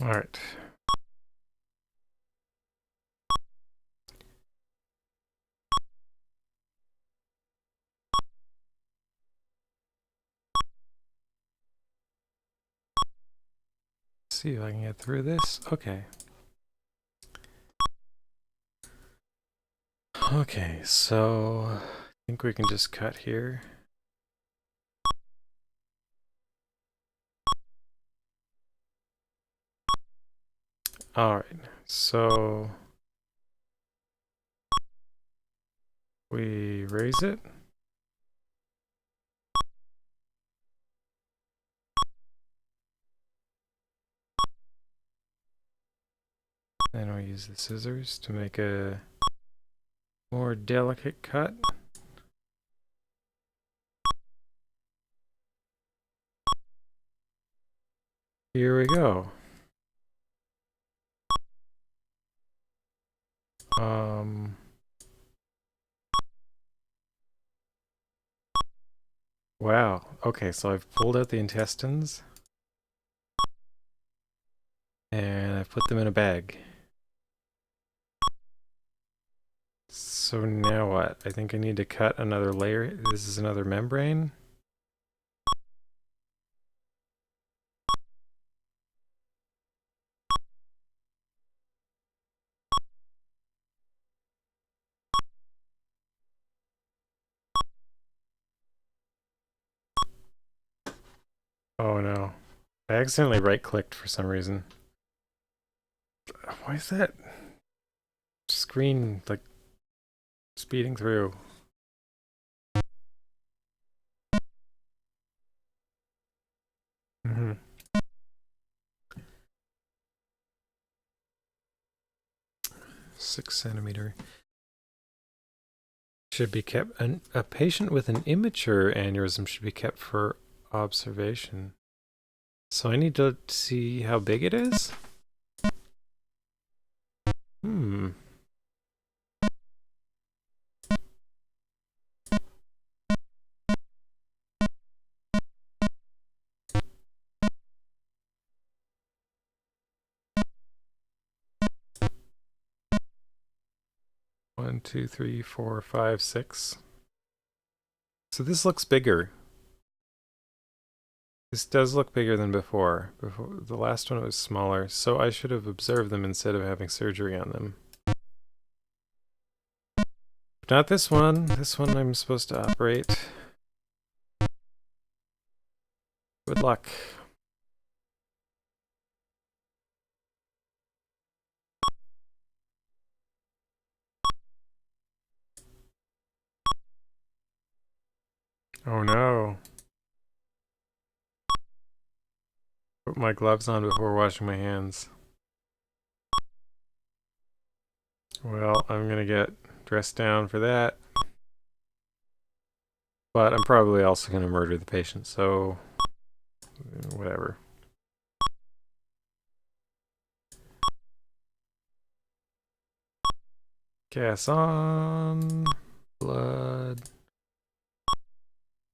All right. See if I can get through this. Okay. Okay, so I think we can just cut here. All right, so we raise it. Then we use the scissors to make a more delicate cut. Here we go. Wow. Okay, so I've pulled out the intestines and I've put them in a bag. So now what? I think I need to cut another layer. This is another membrane. Oh no. I accidentally right-clicked for some reason. Why is that screen like speeding through? Mm-hmm. 6 centimeter. Should be kept. A patient with an immature aneurysm should be kept for observation. So I need to see how big it is? Hmm. One, two, three, four, five, six. So this looks bigger. This does look bigger than before. Before the last one was smaller, so I should have observed them instead of having surgery on them. Not this one. This one I'm supposed to operate. Good luck. Oh no. Put my gloves on before washing my hands. Well, I'm gonna get dressed down for that. But I'm probably also gonna murder the patient, so whatever. Gas on. Blood.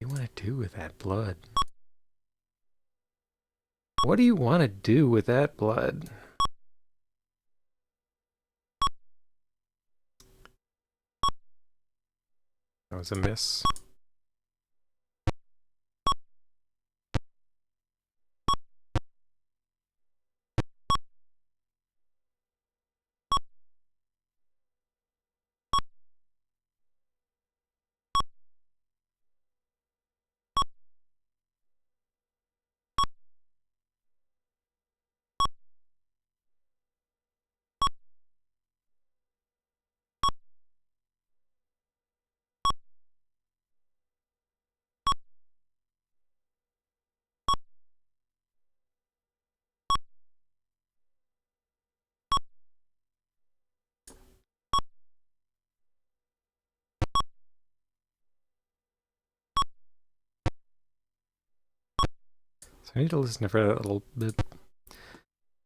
What do you want to do with that blood? What do you want to do with that blood? That was a miss. So I need to listen for that little bit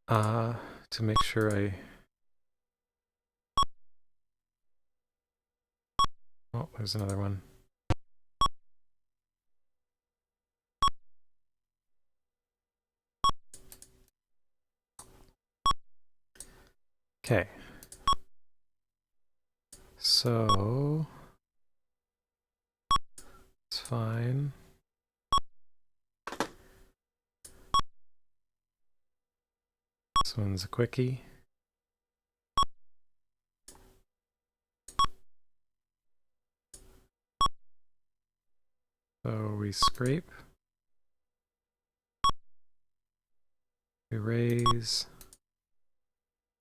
to make sure I... Oh, there's another one. Okay. So... it's fine. This one's a quickie. So we scrape. We raise.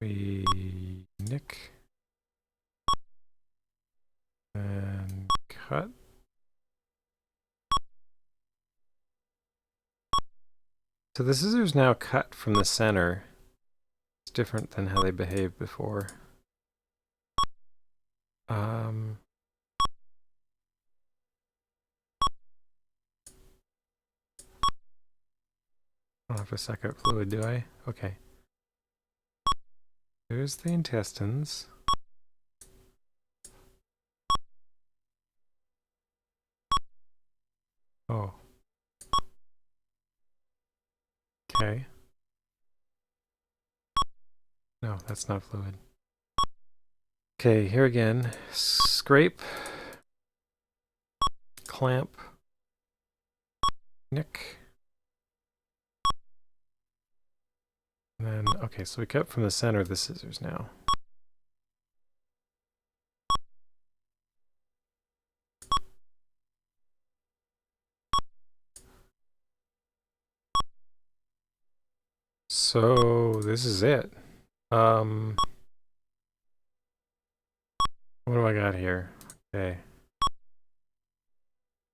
We nick. And cut. So the scissors now cut from the center. It's different than how they behaved before. I don't have to suck out fluid, do I? Okay. There's the intestines. Oh. Okay. No, that's not fluid. Okay, here again. Scrape. Clamp. Nick. And then, okay, so we cut from the center of the scissors now. So this is it. What do I got here? Okay.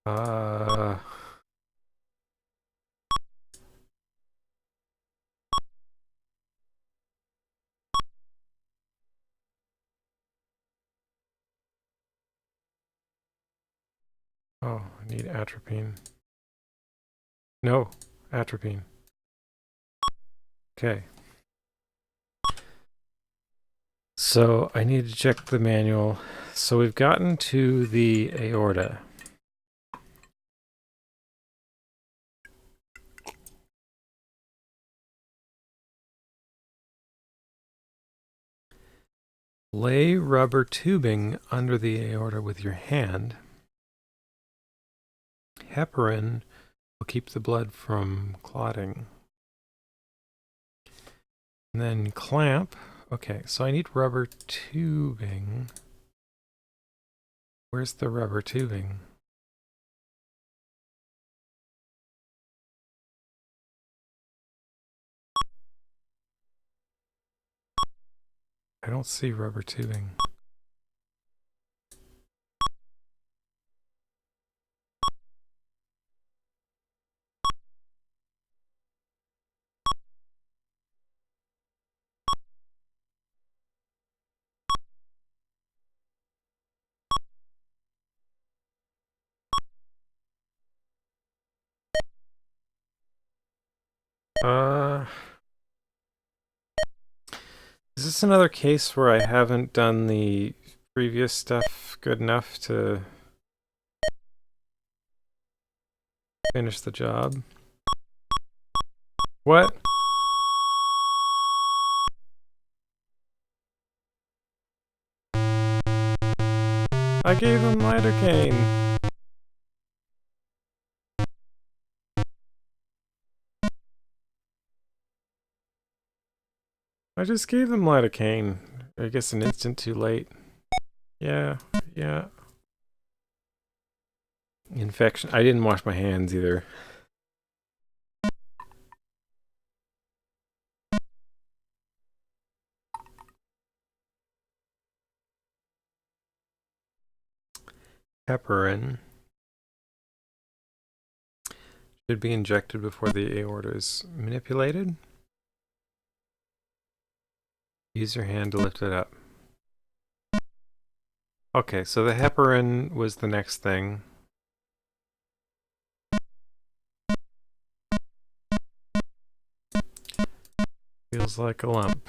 Oh, I need atropine. No, atropine. Okay. So I need to check the manual. So we've gotten to the aorta. Lay rubber tubing under the aorta with your hand. Heparin will keep the blood from clotting. And then clamp. Okay, so I need rubber tubing. Where's the rubber tubing? I don't see rubber tubing. Is this another case where I haven't done the previous stuff good enough to finish the job? What? I gave him lidocaine. I just gave them lidocaine. I guess an instant too late. Yeah, yeah. Infection. I didn't wash my hands either. Heparin should be injected before the aorta is manipulated. Use your hand to lift it up. Okay, so the heparin was the next thing. Feels like a lump.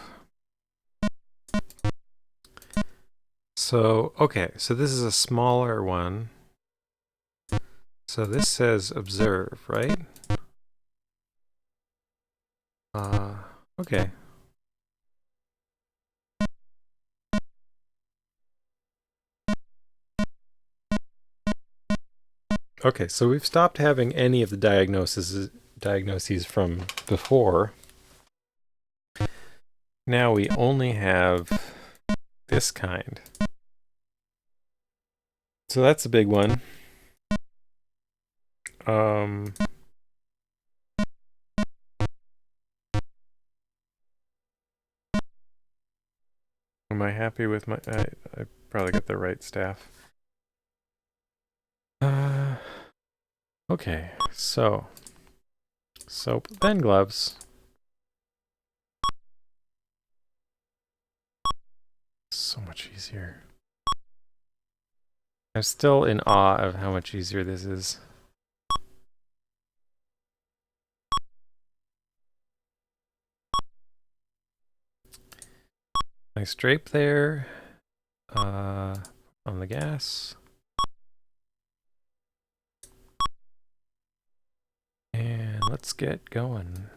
So, okay, so this is a smaller one. So this says observe, right? Okay. Okay, so we've stopped having any of the diagnoses from before. Now we only have this kind. So that's a big one. Am I happy with my... I probably got the right staff. Okay, so... soap, then gloves. So much easier. I'm still in awe of how much easier this is. Nice drape there. On the gas. And let's get going.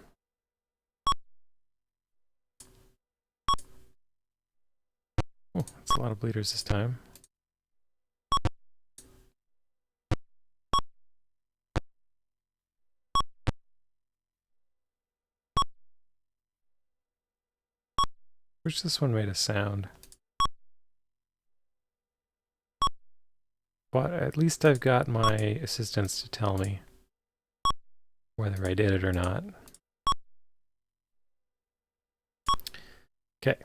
Oh, that's a lot of bleeders this time. Wish this one made a sound. But at least I've got my assistants to tell me whether I did it or not. Okay.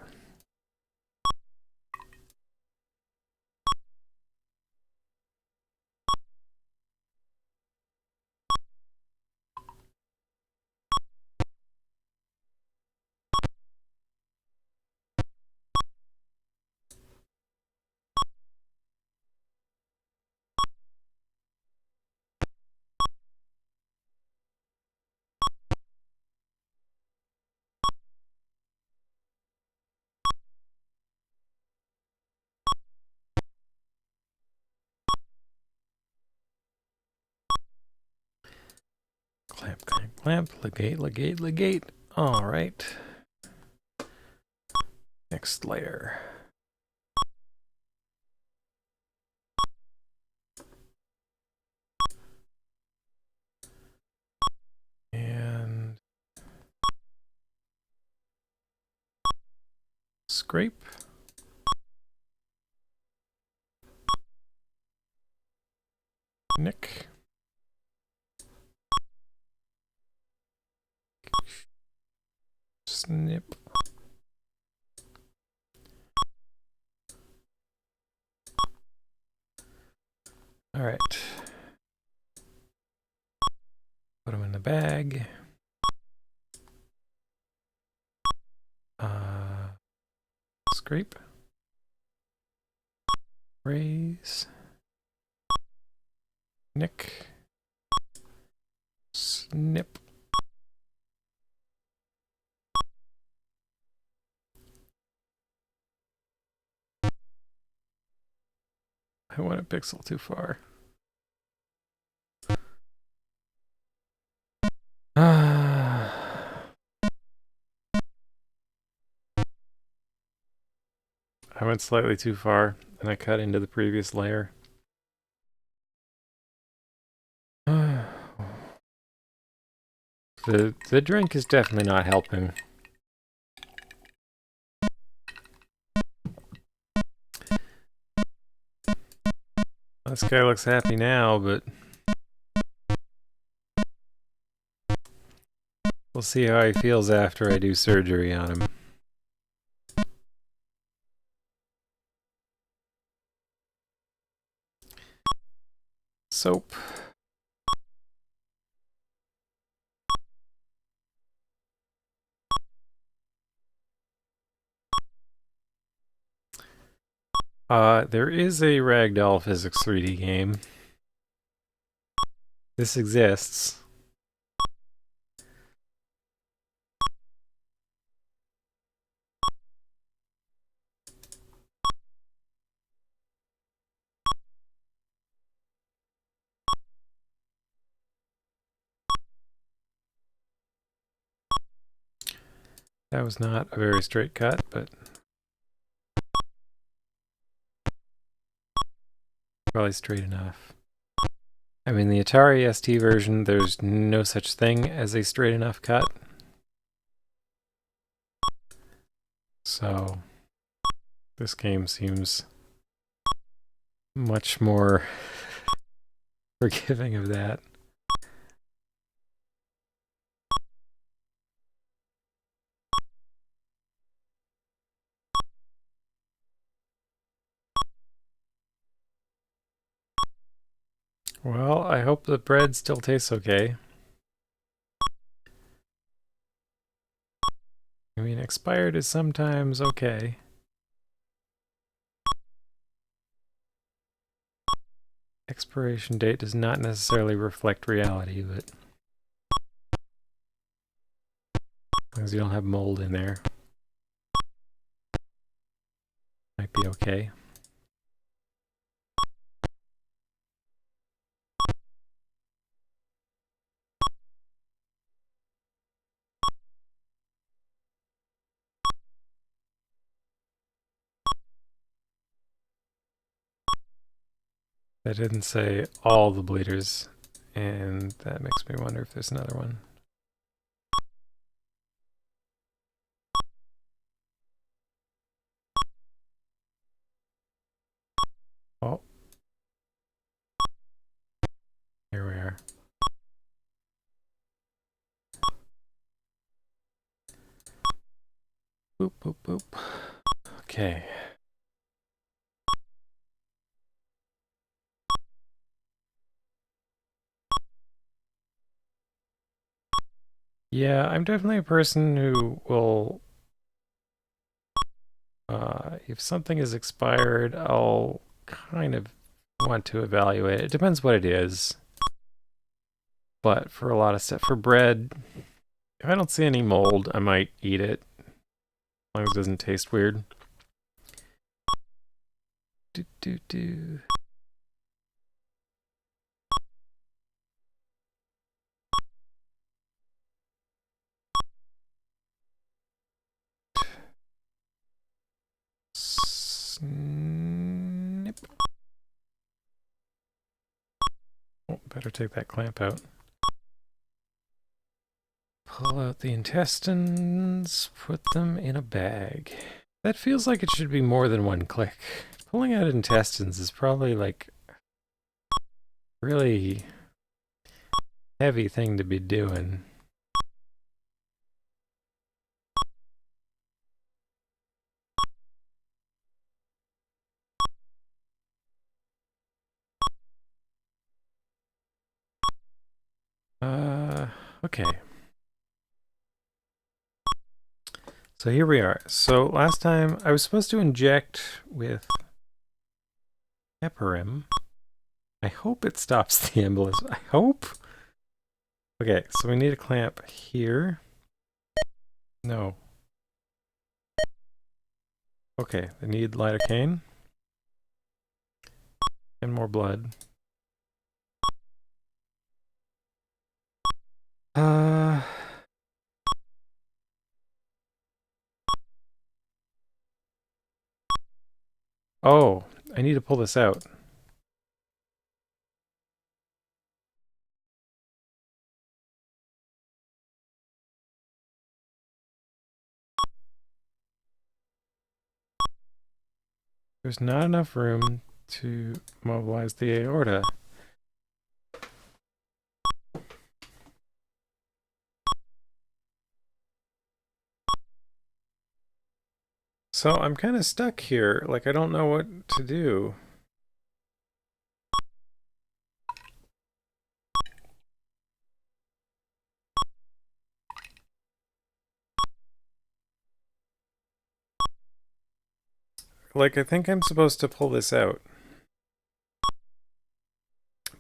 Clamp, clamp, clamp, ligate, ligate, ligate. All right. Next layer. And scrape. Nick. Snip. All right. Put them in the bag. Scrape. Raise. Nick. Snip. I went a pixel too far. I went slightly too far, and I cut into the previous layer. The drink is definitely not helping. This guy looks happy now, but we'll see how he feels after I do surgery on him. Soap. There is a Ragdoll Physics 3D game. This exists. That was not a very straight cut, but probably straight enough. I mean, the Atari ST version, there's no such thing as a straight enough cut. So, this game seems much more forgiving of that. Well, I hope the bread still tastes okay. I mean, expired is sometimes okay. Expiration date does not necessarily reflect reality, but as long as you don't have mold in there, might be okay. That didn't say all the bleeders, and that makes me wonder if there's another one. Oh. Here we are. Boop, boop, boop. Okay. Yeah, I'm definitely a person who will, if something is expired, I'll kind of want to evaluate it. It depends what it is. But for a lot of stuff, for bread, if I don't see any mold, I might eat it. As long as it doesn't taste weird. Do. Snip. Oh, better take that clamp out. Pull out the intestines, put them in a bag. That feels like it should be more than one click. Pulling out intestines is probably like really heavy thing to be doing. Okay. So here we are. So last time I was supposed to inject with heparin. I hope it stops the embolism. I hope. Okay, so we need a clamp here. No. Okay, I need lidocaine. And more blood. Oh, I need to pull this out. There's not enough room to mobilize the aorta. So I'm kind of stuck here. Like, I don't know what to do. Like, I think I'm supposed to pull this out.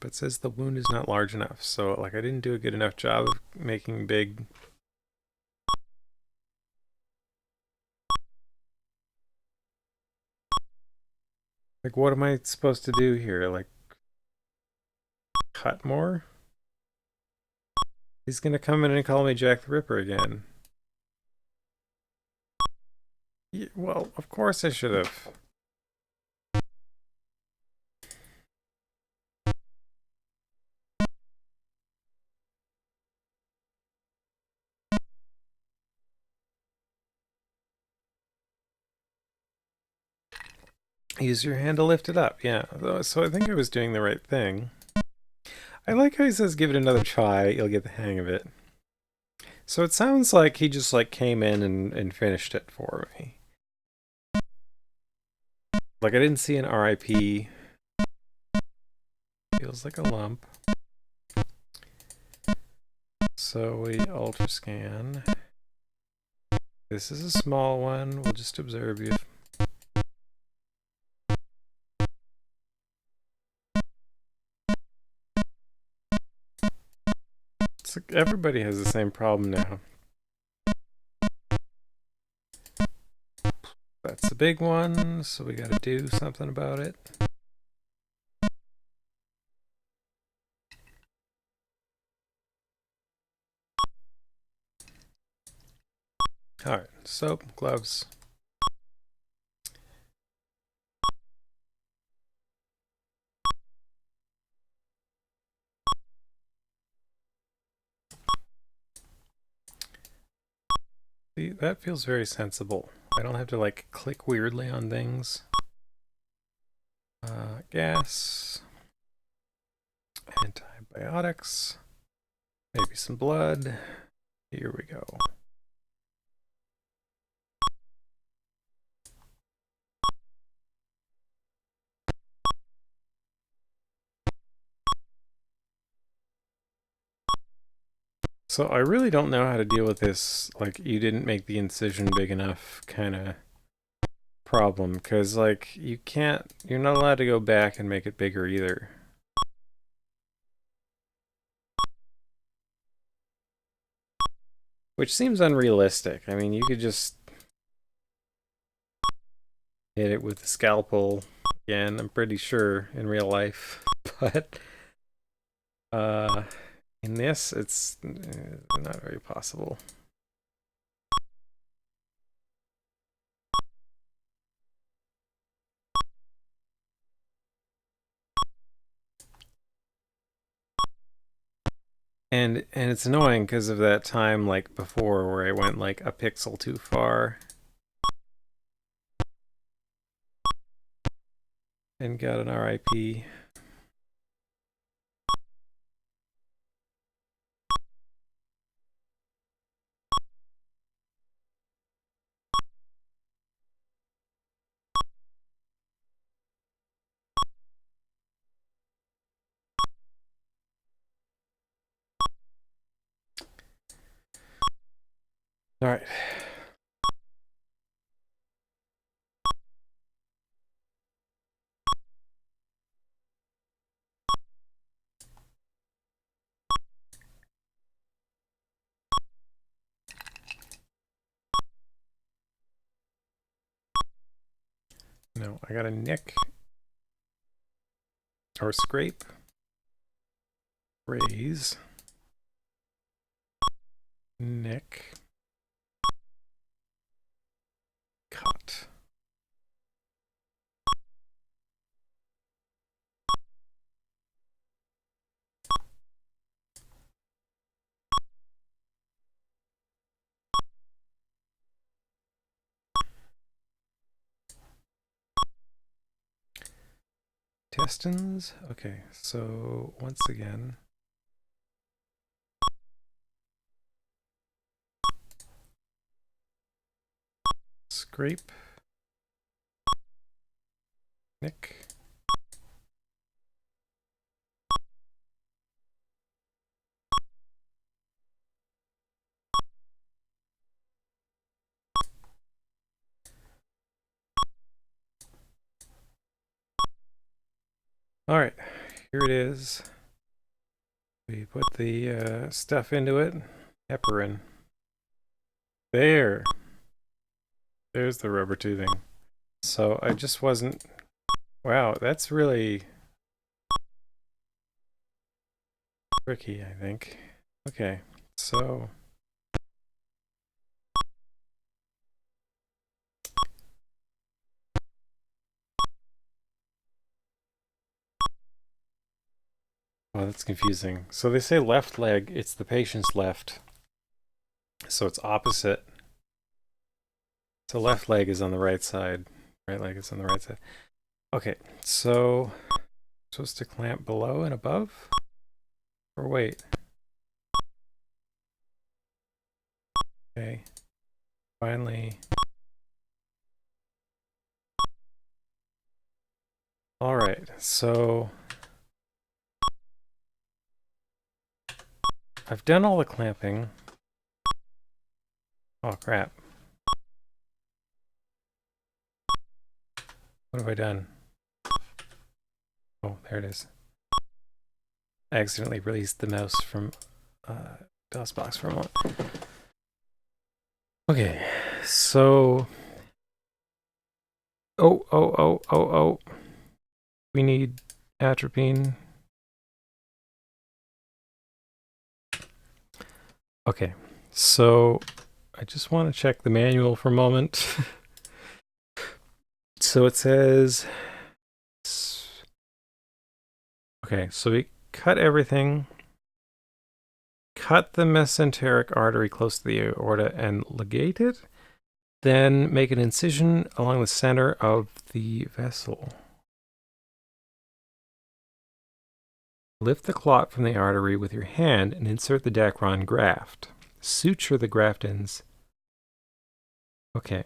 But it says the wound is not large enough. So, like, I didn't do a good enough job of making big... Like, what am I supposed to do here? Like, cut more? He's gonna come in and call me Jack the Ripper again. Yeah, well, of course I should have. Use your hand to lift it up. Yeah, so I think I was doing the right thing. I like how he says give it another try, you'll get the hang of it. So it sounds like he just like came in and finished it for me. Like I didn't see an RIP. Feels like a lump. So we ultra scan. This is a small one. We'll just observe you. It's like everybody has the same problem now. That's the big one, so we gotta do something about it. Alright, soap, gloves. See, that feels very sensible. I don't have to like click weirdly on things. Gas. Antibiotics. Maybe some blood. Here we go. So I really don't know how to deal with this, like, you didn't make the incision big enough kind of problem, because, like, you're not allowed to go back and make it bigger either. Which seems unrealistic. I mean, you could just hit it with the scalpel again, I'm pretty sure, in real life. But, in this, it's not very possible. And it's annoying because of that time like before where I went like a pixel too far and got an RIP. All right. No, I got a nick. or scrape, raise, nick, cut. Intestines. Okay, so once again, scrape, nick, all right, here it is. We put the stuff into it, heparin. There's the rubber toothing. So I just wasn't, wow, that's really tricky, I think. Okay, so oh, that's confusing. So they say left leg, it's the patient's left. So it's opposite. So left leg is on the right side. Right leg is on the right side. Okay, so supposed to clamp below and above? Or wait. Okay. Finally. Alright, so I've done all the clamping. Oh crap. What have I done? Oh, there it is. I accidentally released the mouse from DOSBox for a moment. Okay, so oh. We need atropine. Okay, so I just want to check the manual for a moment. So it says, okay, so we cut everything, cut the mesenteric artery close to the aorta and ligate it, then make an incision along the center of the vessel. Lift the clot from the artery with your hand and insert the Dacron graft. Suture the graft ends. Okay.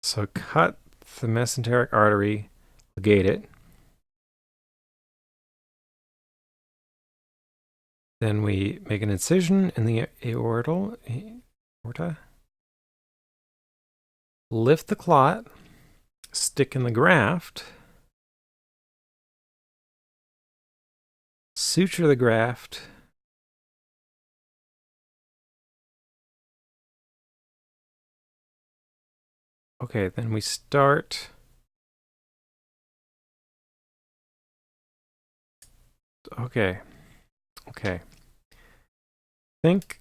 So cut the mesenteric artery, ligate it. Then we make an incision in the aorta. Lift the clot, stick in the graft, suture the graft, okay, then we start, okay,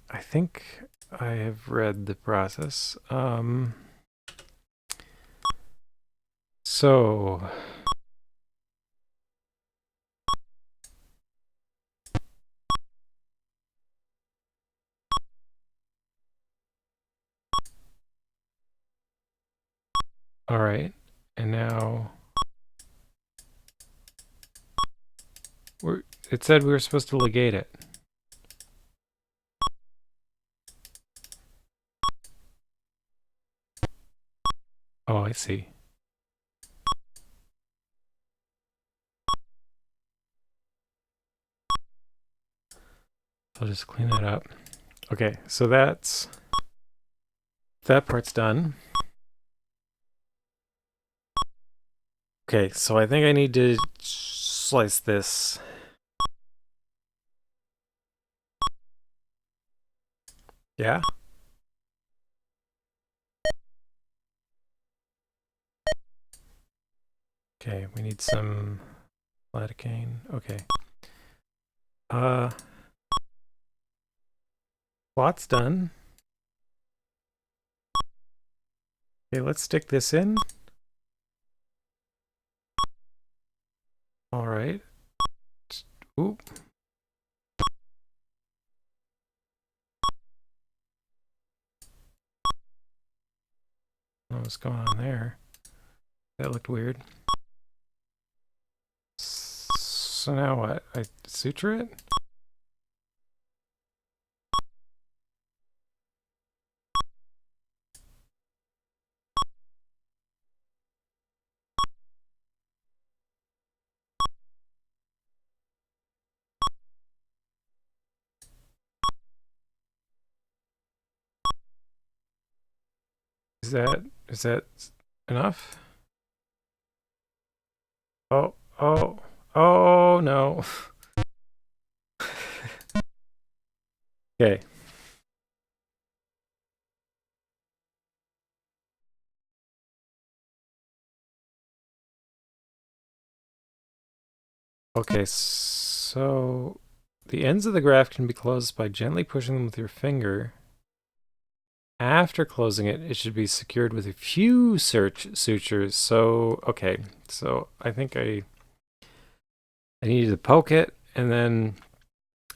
I think I have read the process. So all right, and now it said we were supposed to ligate it. Oh, I see. I'll just clean that up. Okay, so that part's done. Okay, so I think I need to slice this. Yeah? Okay, we need some lidocaine. Okay. Plot's done. Okay, let's stick this in. All right. Oop. What's going on there? That looked weird. So now what? I suture it? Is that enough? Oh, oh, oh no. Okay. Okay, so the ends of the graft can be closed by gently pushing them with your finger. After closing it, it should be secured with a few sutures. So, okay, so I think I needed to poke it, and then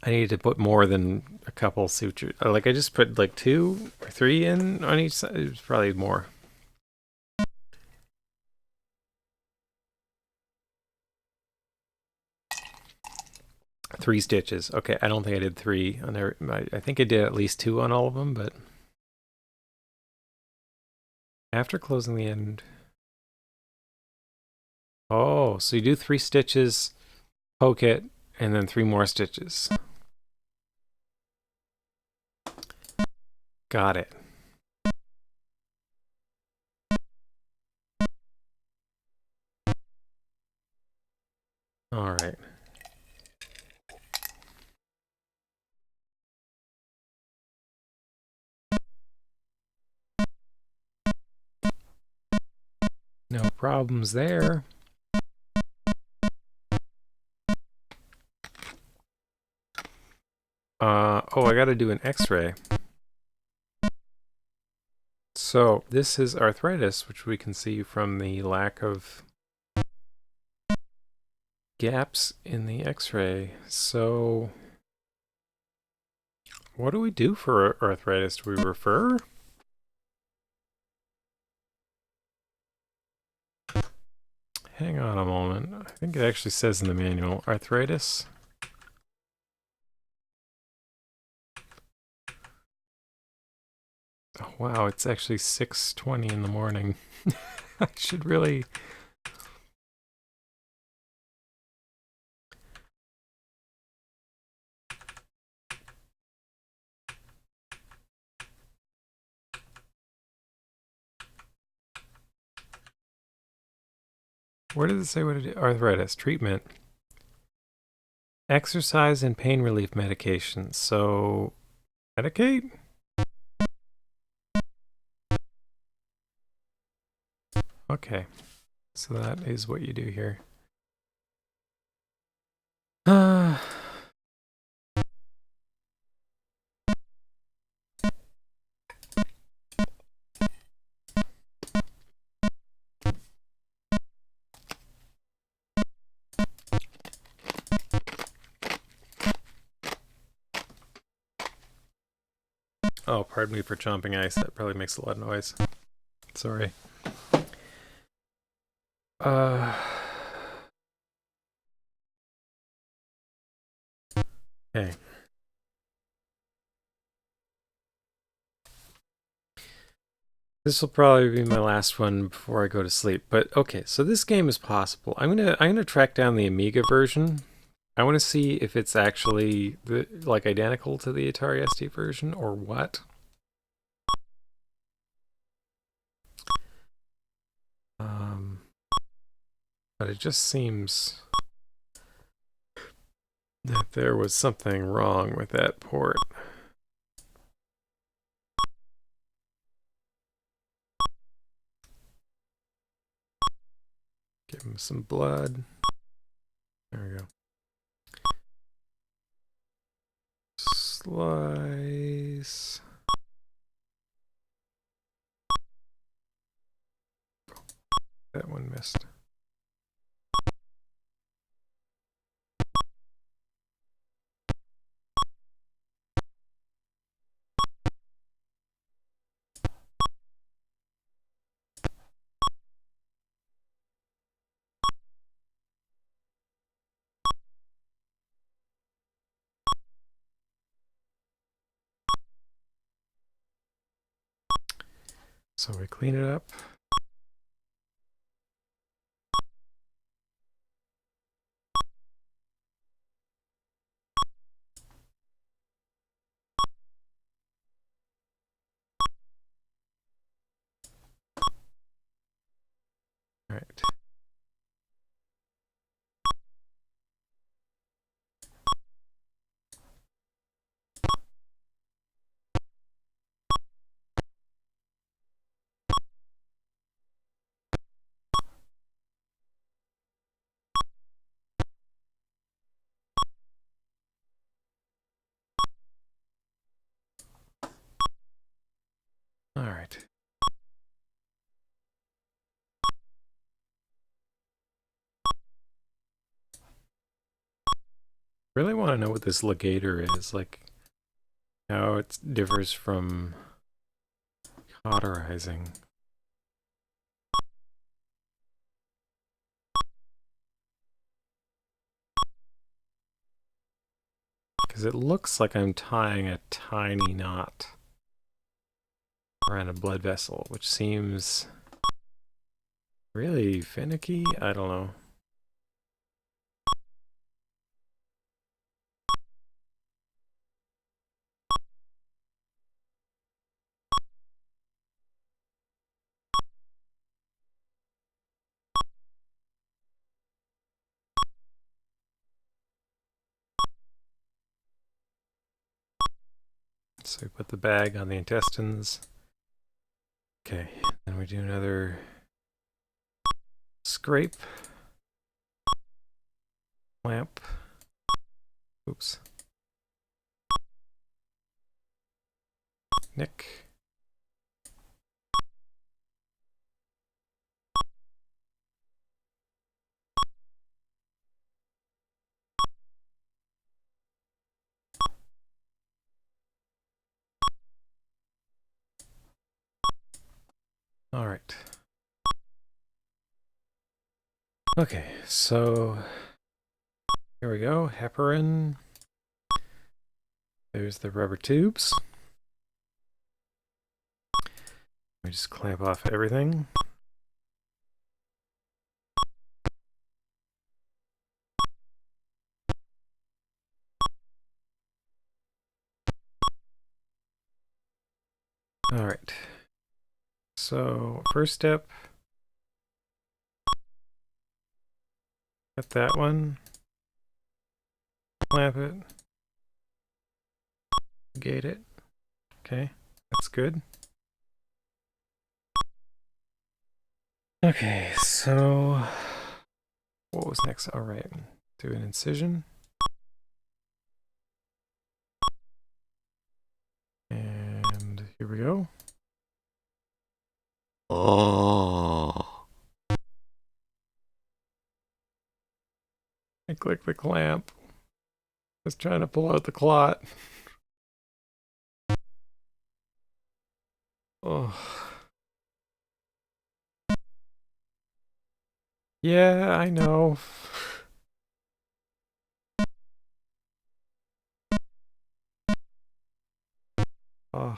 I needed to put more than a couple sutures. Like I just put like 2 or 3 in on each side. It was probably more. Three stitches. Okay, I don't think I did 3 on there. I think I did at least 2 on all of them, but after closing the end. Oh, so you do 3 stitches, poke it, and then 3 more stitches. Got it. All right. No problems there. Oh, I gotta do an x-ray. So this is arthritis, which we can see from the lack of gaps in the x-ray. So what do we do for arthritis? Do we refer? Hang on a moment. I think it actually says in the manual, arthritis. Oh, wow, it's actually 6:20 in the morning. I should really... Where does it say what it is? Arthritis, treatment. Exercise and pain relief medications. So, medicate? Okay, so that is what you do here. Oh, pardon me for chomping ice. That probably makes a lot of noise. Sorry. Okay. This will probably be my last one before I go to sleep. But okay, so this game is possible. I'm gonna track down the Amiga version. I want to see if it's actually like identical to the Atari ST version or what. But it just seems that there was something wrong with that port. Give him some blood. There we go. Slice. That one missed. So we clean it up. All right. All right. Really want to know what this ligator is, like how it differs from cauterizing. Because it looks like I'm tying a tiny knot around a blood vessel, which seems really finicky. I don't know. So we put the bag on the intestines. Okay, then we do another scrape, clamp. Oops. Nick. All right. Okay, so here we go. Heparin. There's the rubber tubes. We just clamp off everything. All right. So first step, cut that one, clamp it, gate it. Okay, that's good. Okay, so what was next? All right, do an incision. And here we go. Oh. I clicked the clamp. I was trying to pull out the clot. Oh. Yeah, I know. Oh.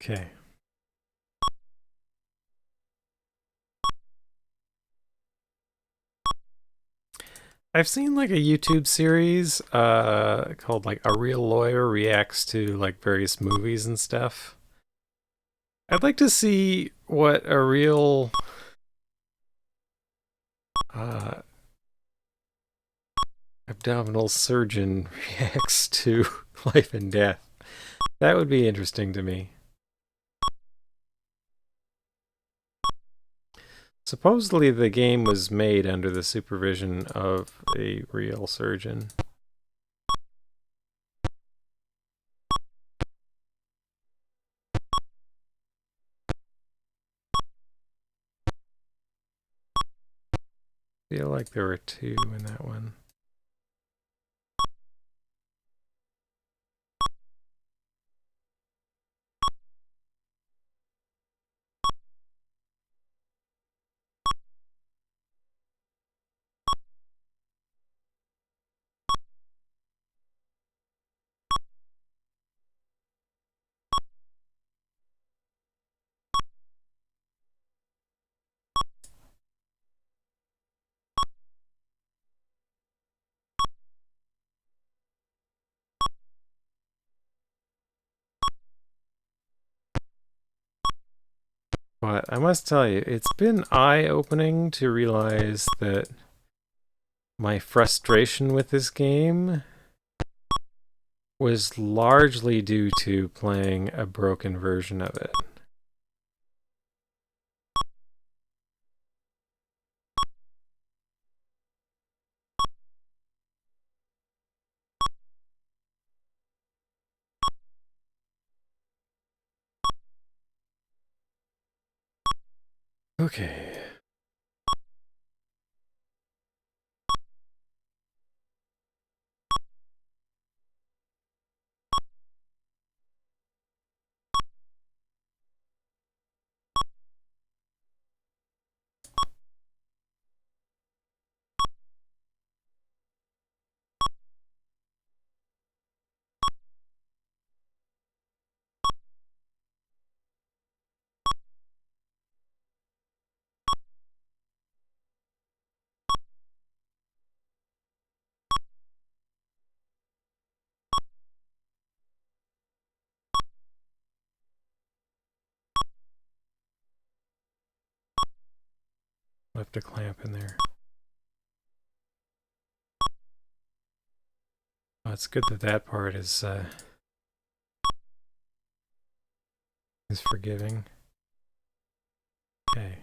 Okay. I've seen like a YouTube series called like A Real Lawyer Reacts to like various movies and stuff. I'd like to see what a real uh, abdominal surgeon reacts to life and death. That would be interesting to me. Supposedly the game was made under the supervision of a real surgeon. I feel like there were two in that one. But I must tell you, it's been eye-opening to realize that my frustration with this game was largely due to playing a broken version of it. Okay. Left a clamp in there. Oh, it's good that that part is forgiving. Okay.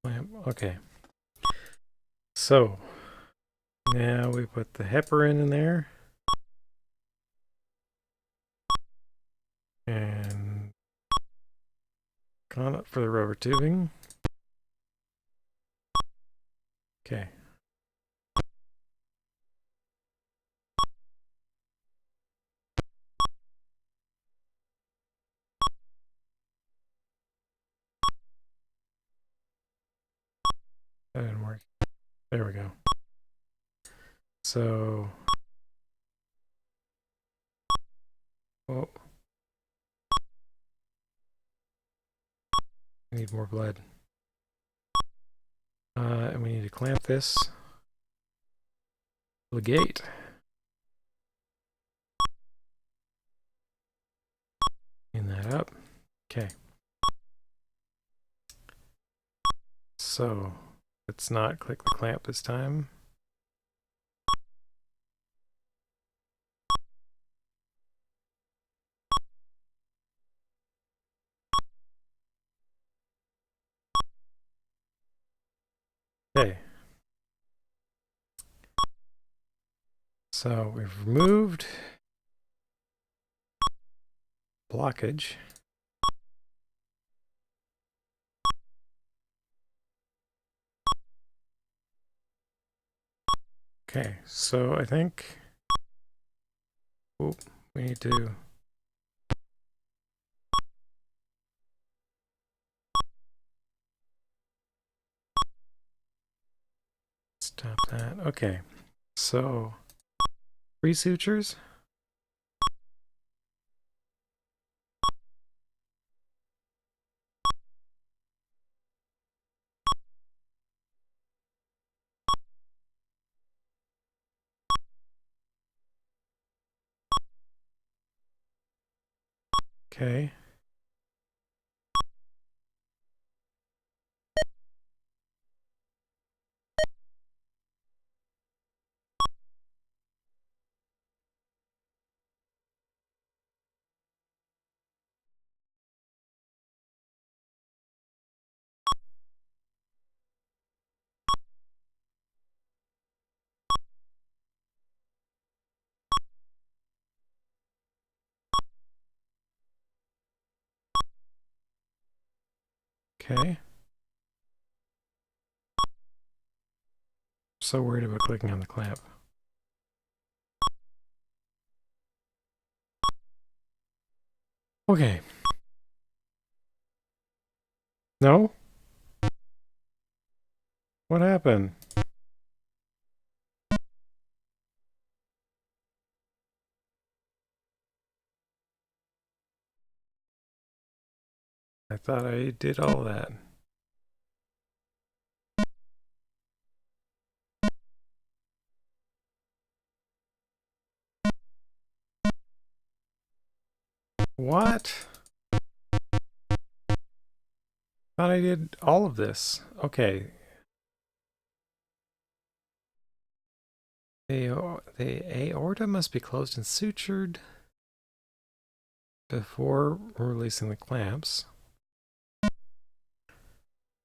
Clamp. Okay. So now we put the heparin in there. And on up for the rubber tubing. Okay. That didn't work. There we go. So, oh, I need more blood. And we need to clamp this. The gate. Clean that up. Okay. So, let's not click the clamp this time. Okay. So we've removed blockage. Okay, so I think Oop, we need to stop that. Okay, so 3 sutures. Okay. Okay. So worried about clicking on the clamp. Okay. No? What happened? I thought I did all that. What? Thought I did all of this. Okay. The aorta must be closed and sutured before releasing the clamps.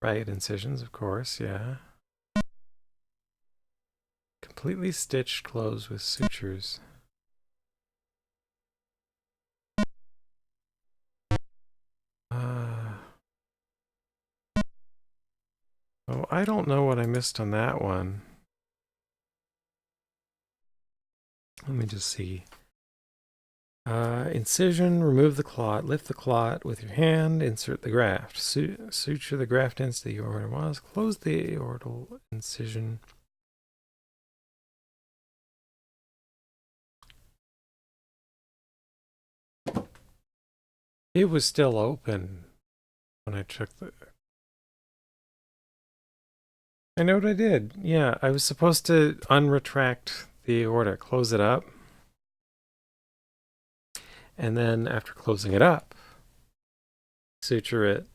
Right, incisions, of course, yeah. Completely stitched closed with sutures. Oh, I don't know what I missed on that one. Let me just see. Incision, remove the clot, lift the clot with your hand, insert the graft. Suture the graft into the aorta was, close the aortal incision. It was still open when I took the... I know what I did. Yeah, I was supposed to unretract the aorta, close it up. And then after closing it up, suture it,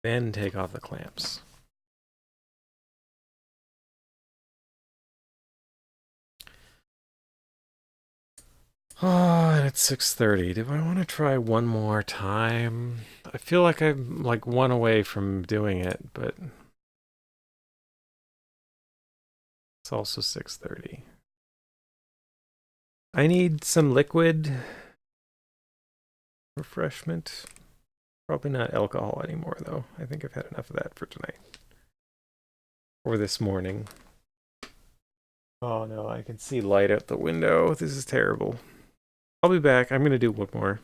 then take off the clamps. Oh, and it's 6:30. Do I want to try one more time? I feel like I'm like one away from doing it, but it's also 6:30. I need some liquid refreshment. Probably not alcohol anymore, though. I think I've had enough of that for tonight. Or this morning. Oh no, I can see light out the window. This is terrible. I'll be back. I'm going to do one more.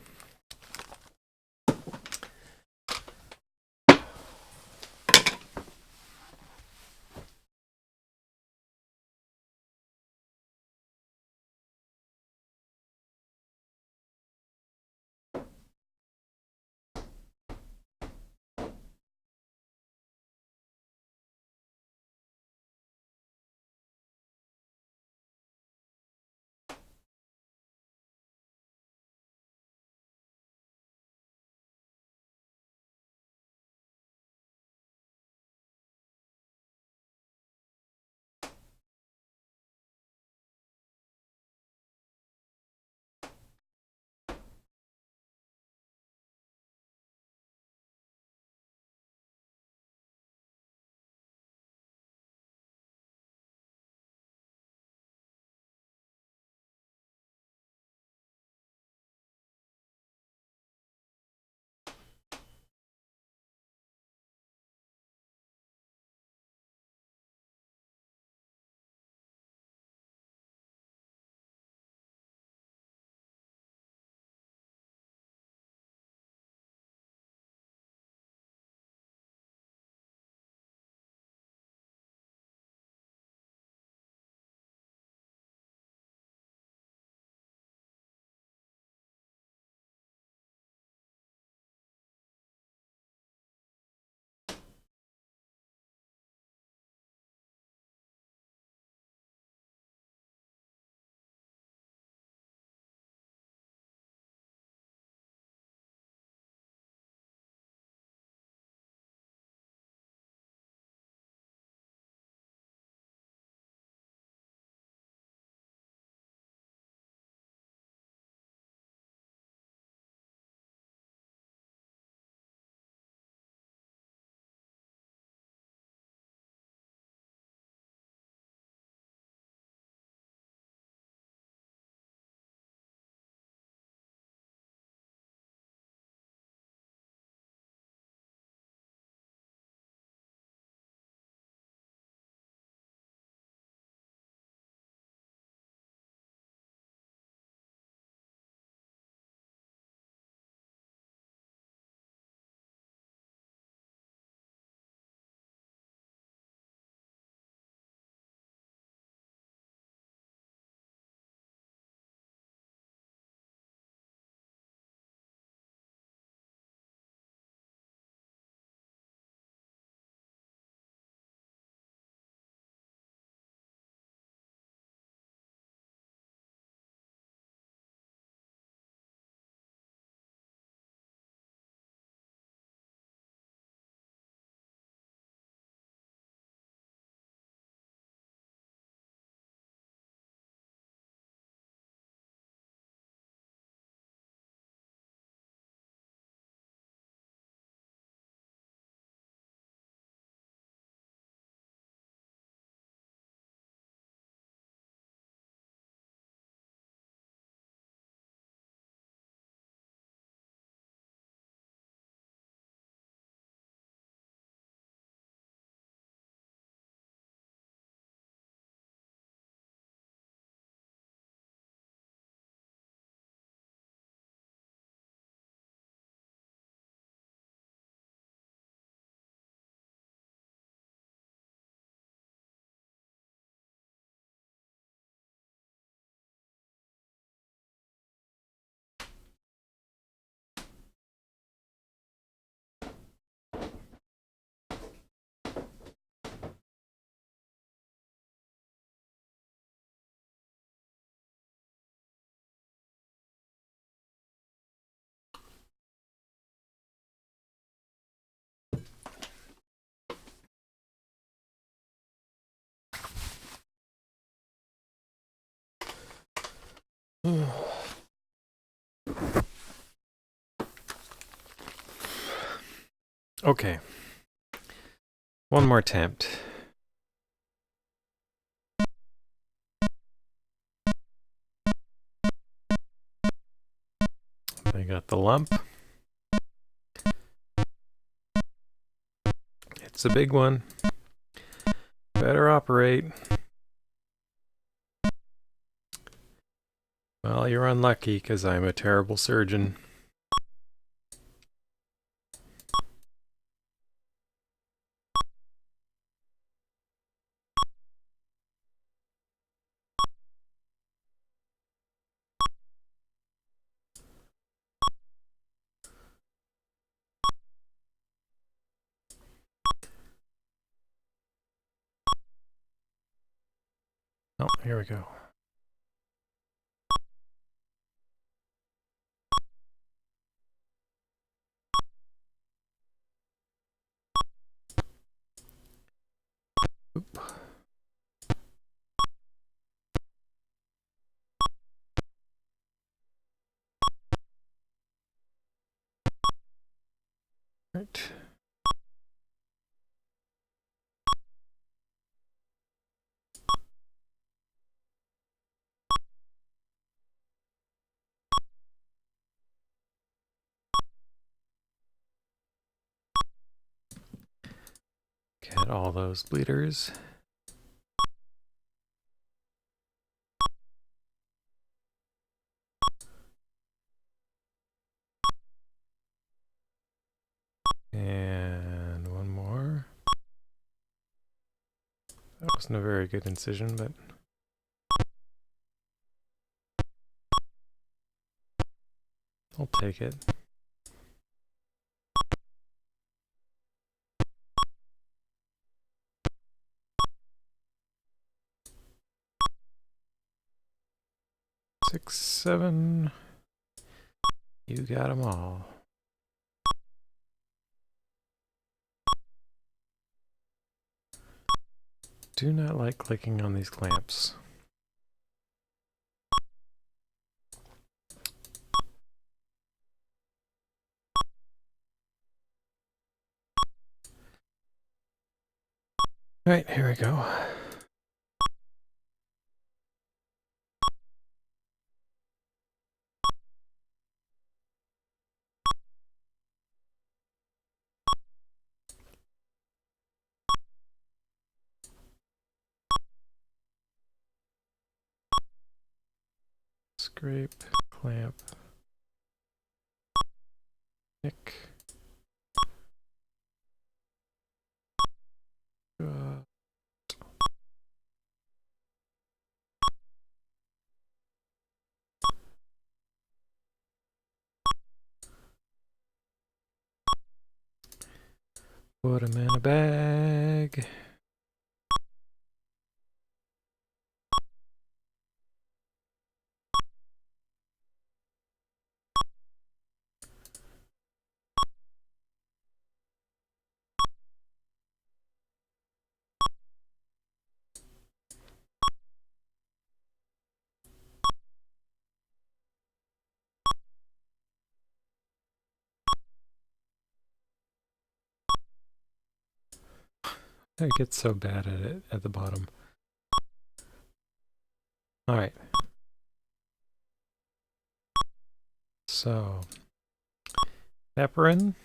Okay. One more attempt. I got the lump. It's a big one. Better operate. Well, you're unlucky because I'm a terrible surgeon. Oh, here we go. Oop. Right. Get all those bleeders. And one more. That wasn't a very good incision, but I'll take it. Six, seven. You got them all. Do not like clicking on these clamps. All right, here we go. Scrape, clamp, nick. Put them in a bag. I get so bad at it at the bottom. All right. So, heparin.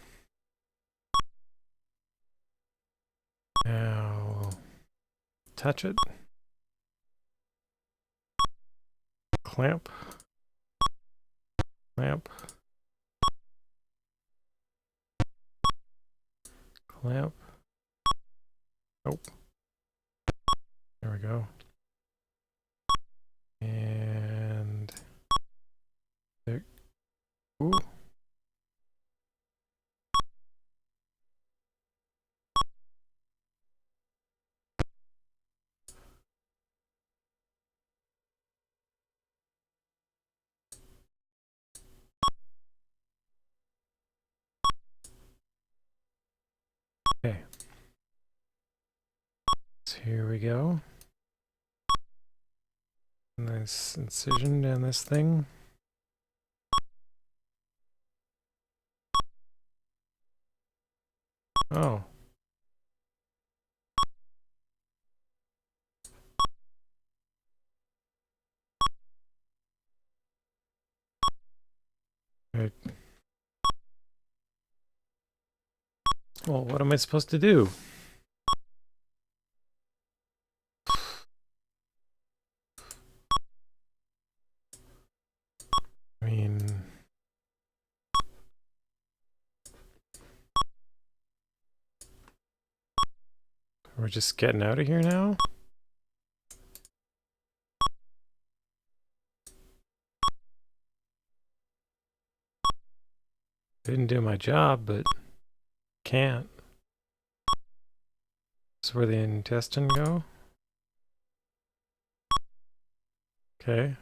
Now, touch it. Clamp. Clamp. Clamp. Nope. There we go. And there. Ooh. Okay. So here we go. Nice incision down this thing. Oh. Right. Well, what am I supposed to do? I mean... We're just getting out of here now? Didn't do my job, but can't. This is where the intestine go? Okay.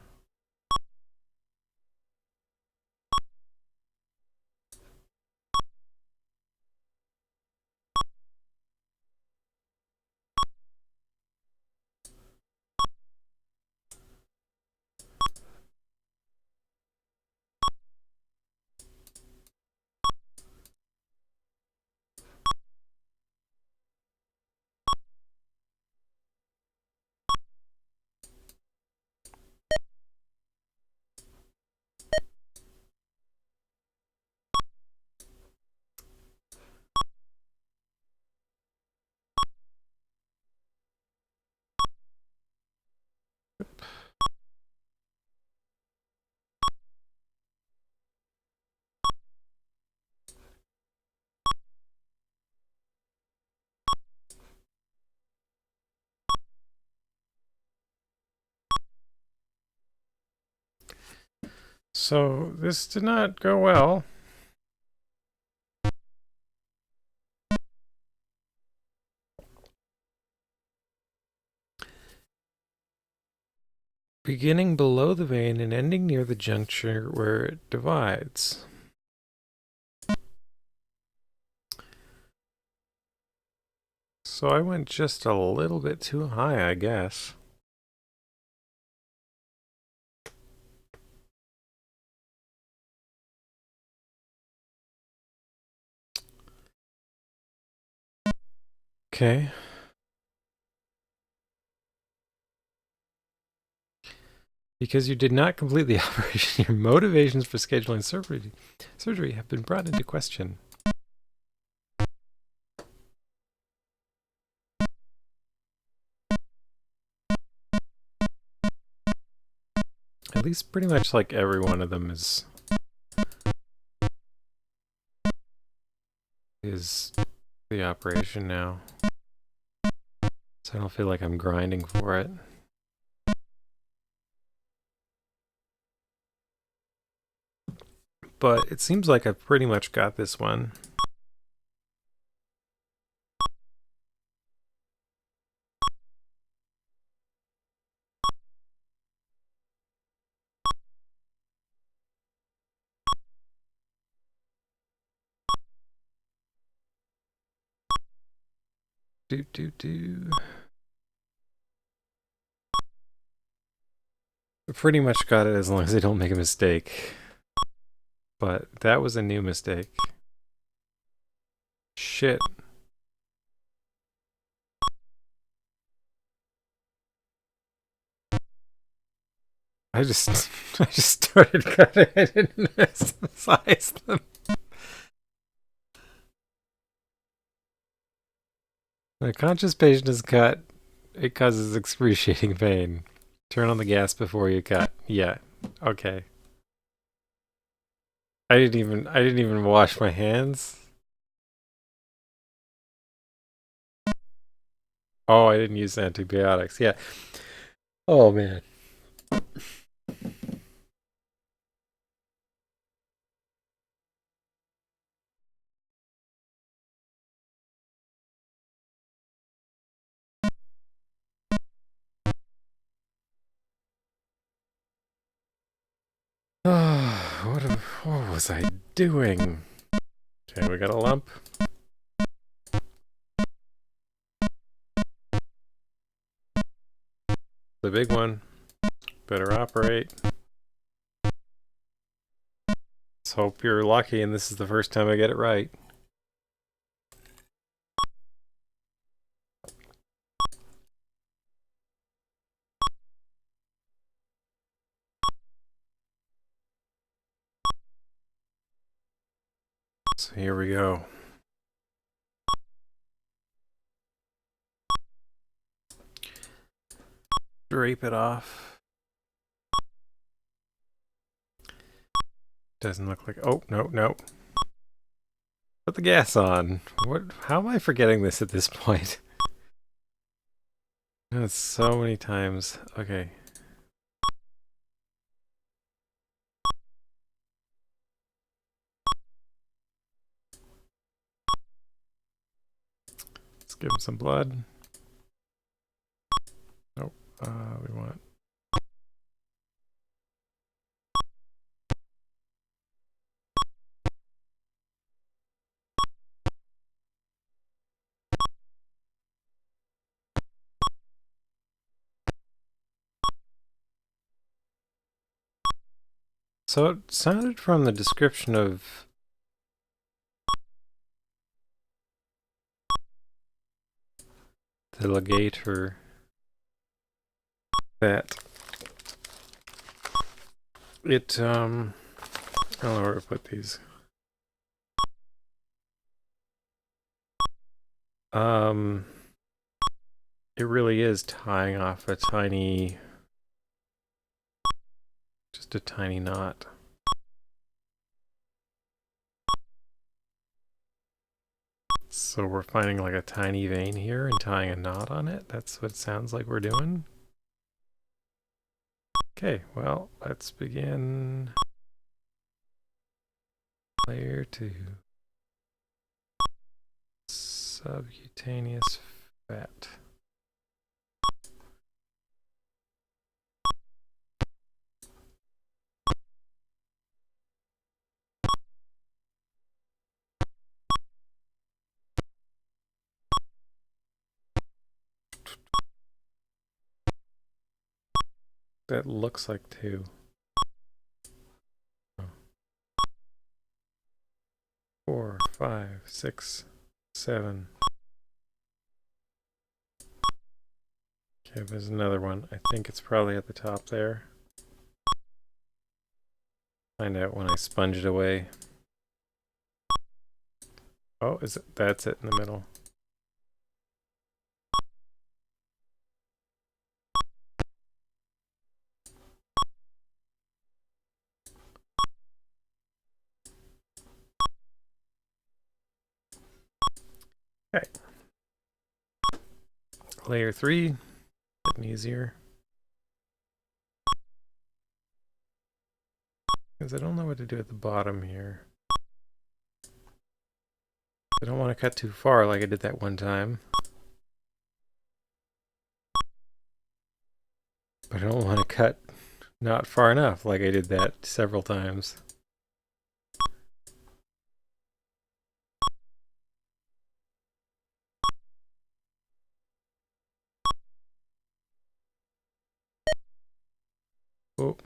So, this did not go well. Beginning below the vein and ending near the juncture where it divides. So I went just a little bit too high, I guess. Okay. Because you did not complete the operation, your motivations for scheduling surgery have been brought into question. At least pretty much like every one of them is the operation now. So I don't feel like I'm grinding for it. But it seems like I've pretty much got this one. I pretty much got it as long as I don't make a mistake. But that was a new mistake. Shit. I just started cutting. I didn't size them. When a conscious patient is cut, it causes excruciating pain. Turn on the gas before you cut. Yeah. Okay. I didn't even wash my hands. Oh, I didn't use antibiotics. Yeah. Oh man. What was I doing? Okay, we got a lump. The big one. better operate. Let's hope you're lucky and this is the first time I get it right. So here we go. Drape it off. Doesn't look like... Oh, no, no. Put the gas on. What? How am I forgetting this at this point? It's so many times. Okay. Let's give him some blood. Nope. We want... So it sounded from the description of the legator that it, I don't know where to put these. It really is tying off a tiny, just a tiny knot. So we're finding like a tiny vein here and tying a knot on it. That's what it sounds like we're doing. Okay, well, let's begin. Layer 2. Subcutaneous fat. That looks like 2. 4, 5, 6, 7. Okay, there's another one. I think it's probably at the top there. Find out when I sponge it away. Oh, is it? That's it in the middle. Okay. Layer 3, getting easier. Because I don't know what to do at the bottom here. I don't want to cut too far like I did that one time. But I don't want to cut not far enough like I did that several times. Oh.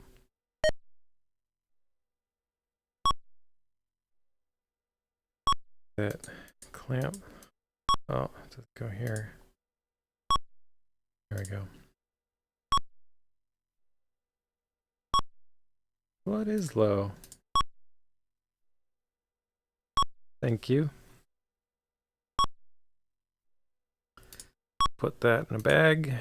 That clamp. Oh, let's go here. There we go. What is low? Thank you. Put that in a bag.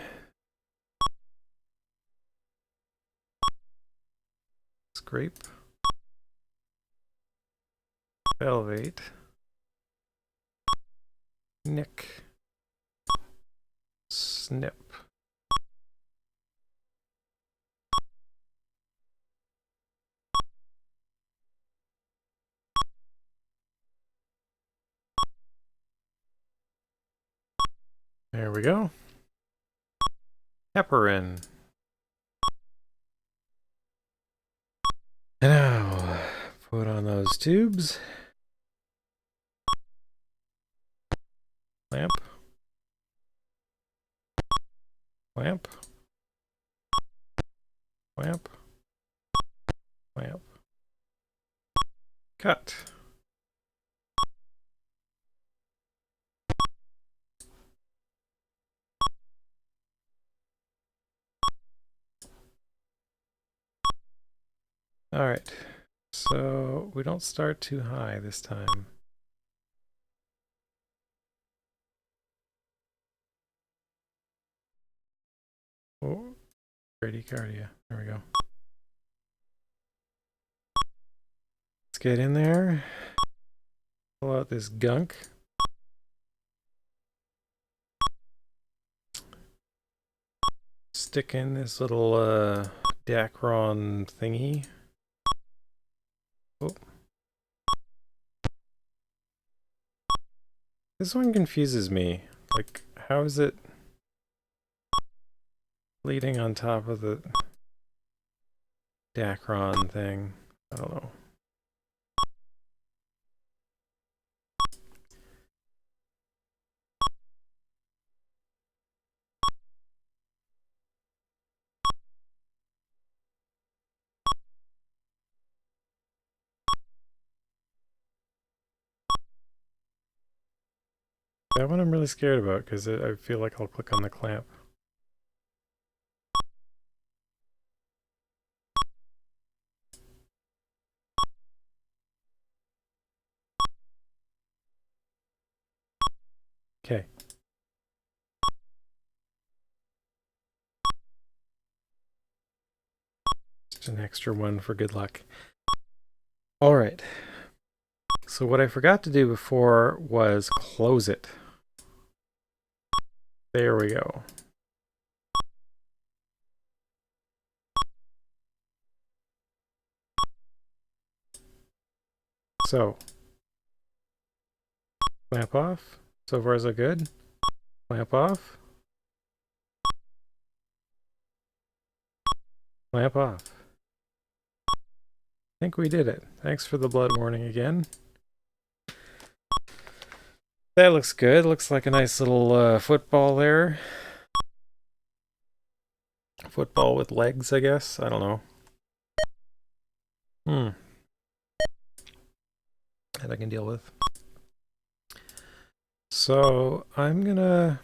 Scrape. Elevate. Nick. Snip. There we go. Heparin. Now, put on those tubes. Lamp. Lamp. Clamp. Clamp. Cut. All right, so we don't start too high this time. Oh, bradycardia. There we go. Let's get in there. Pull out this gunk. Stick in this little Dacron thingy. Oh. This one confuses me. Like, how is it bleeding on top of the Dacron thing? I don't know. That one I'm really scared about because I feel like I'll click on the clamp. Okay. Just an extra one for good luck. All right. So what I forgot to do before was close it. There we go. So, clamp off. So far so good. Clamp off. Clamp off. I think we did it. Thanks for the blood warning again. That looks good. Looks like a nice little football there. Football with legs, I guess. I don't know. That I can deal with. So I'm gonna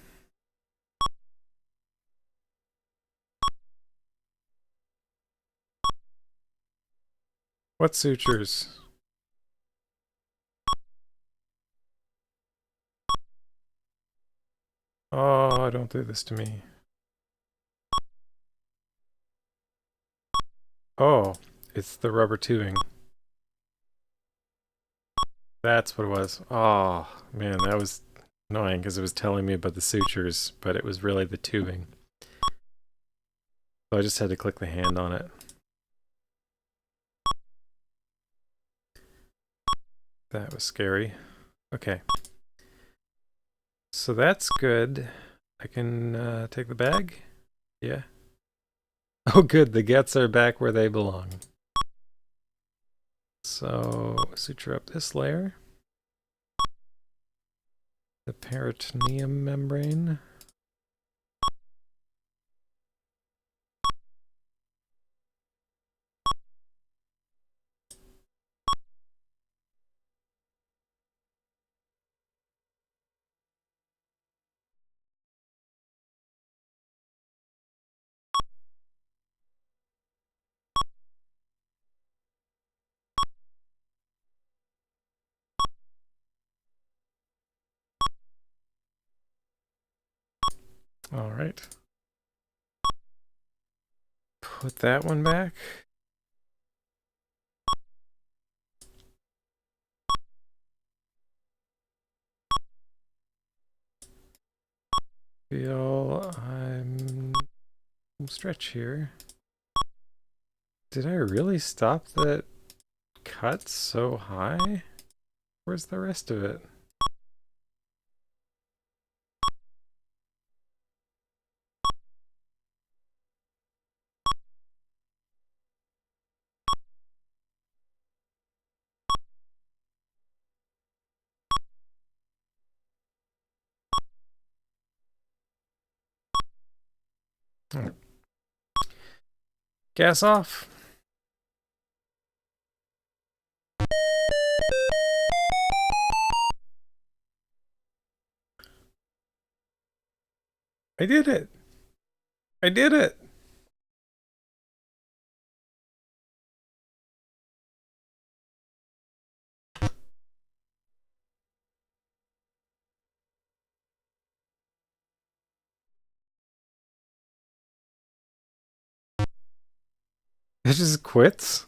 what sutures? Oh, don't do this to me. Oh, it's the rubber tubing. That's what it was. Oh, man, that was annoying because it was telling me about the sutures, but it was really the tubing. So I just had to click the hand on it. That was scary. Okay. So that's good. I can take the bag? Yeah. Oh, good. The guts are back where they belong. So suture up this layer. The peritoneum membrane. All right. Put that one back. Feel I'm stretch here. Did I really stop that cut so high? Where's the rest of it? Gas off. I did it. I did it. It just quits.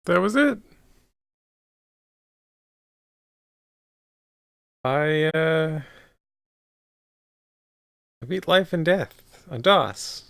That was it. I beat life and death on DOS.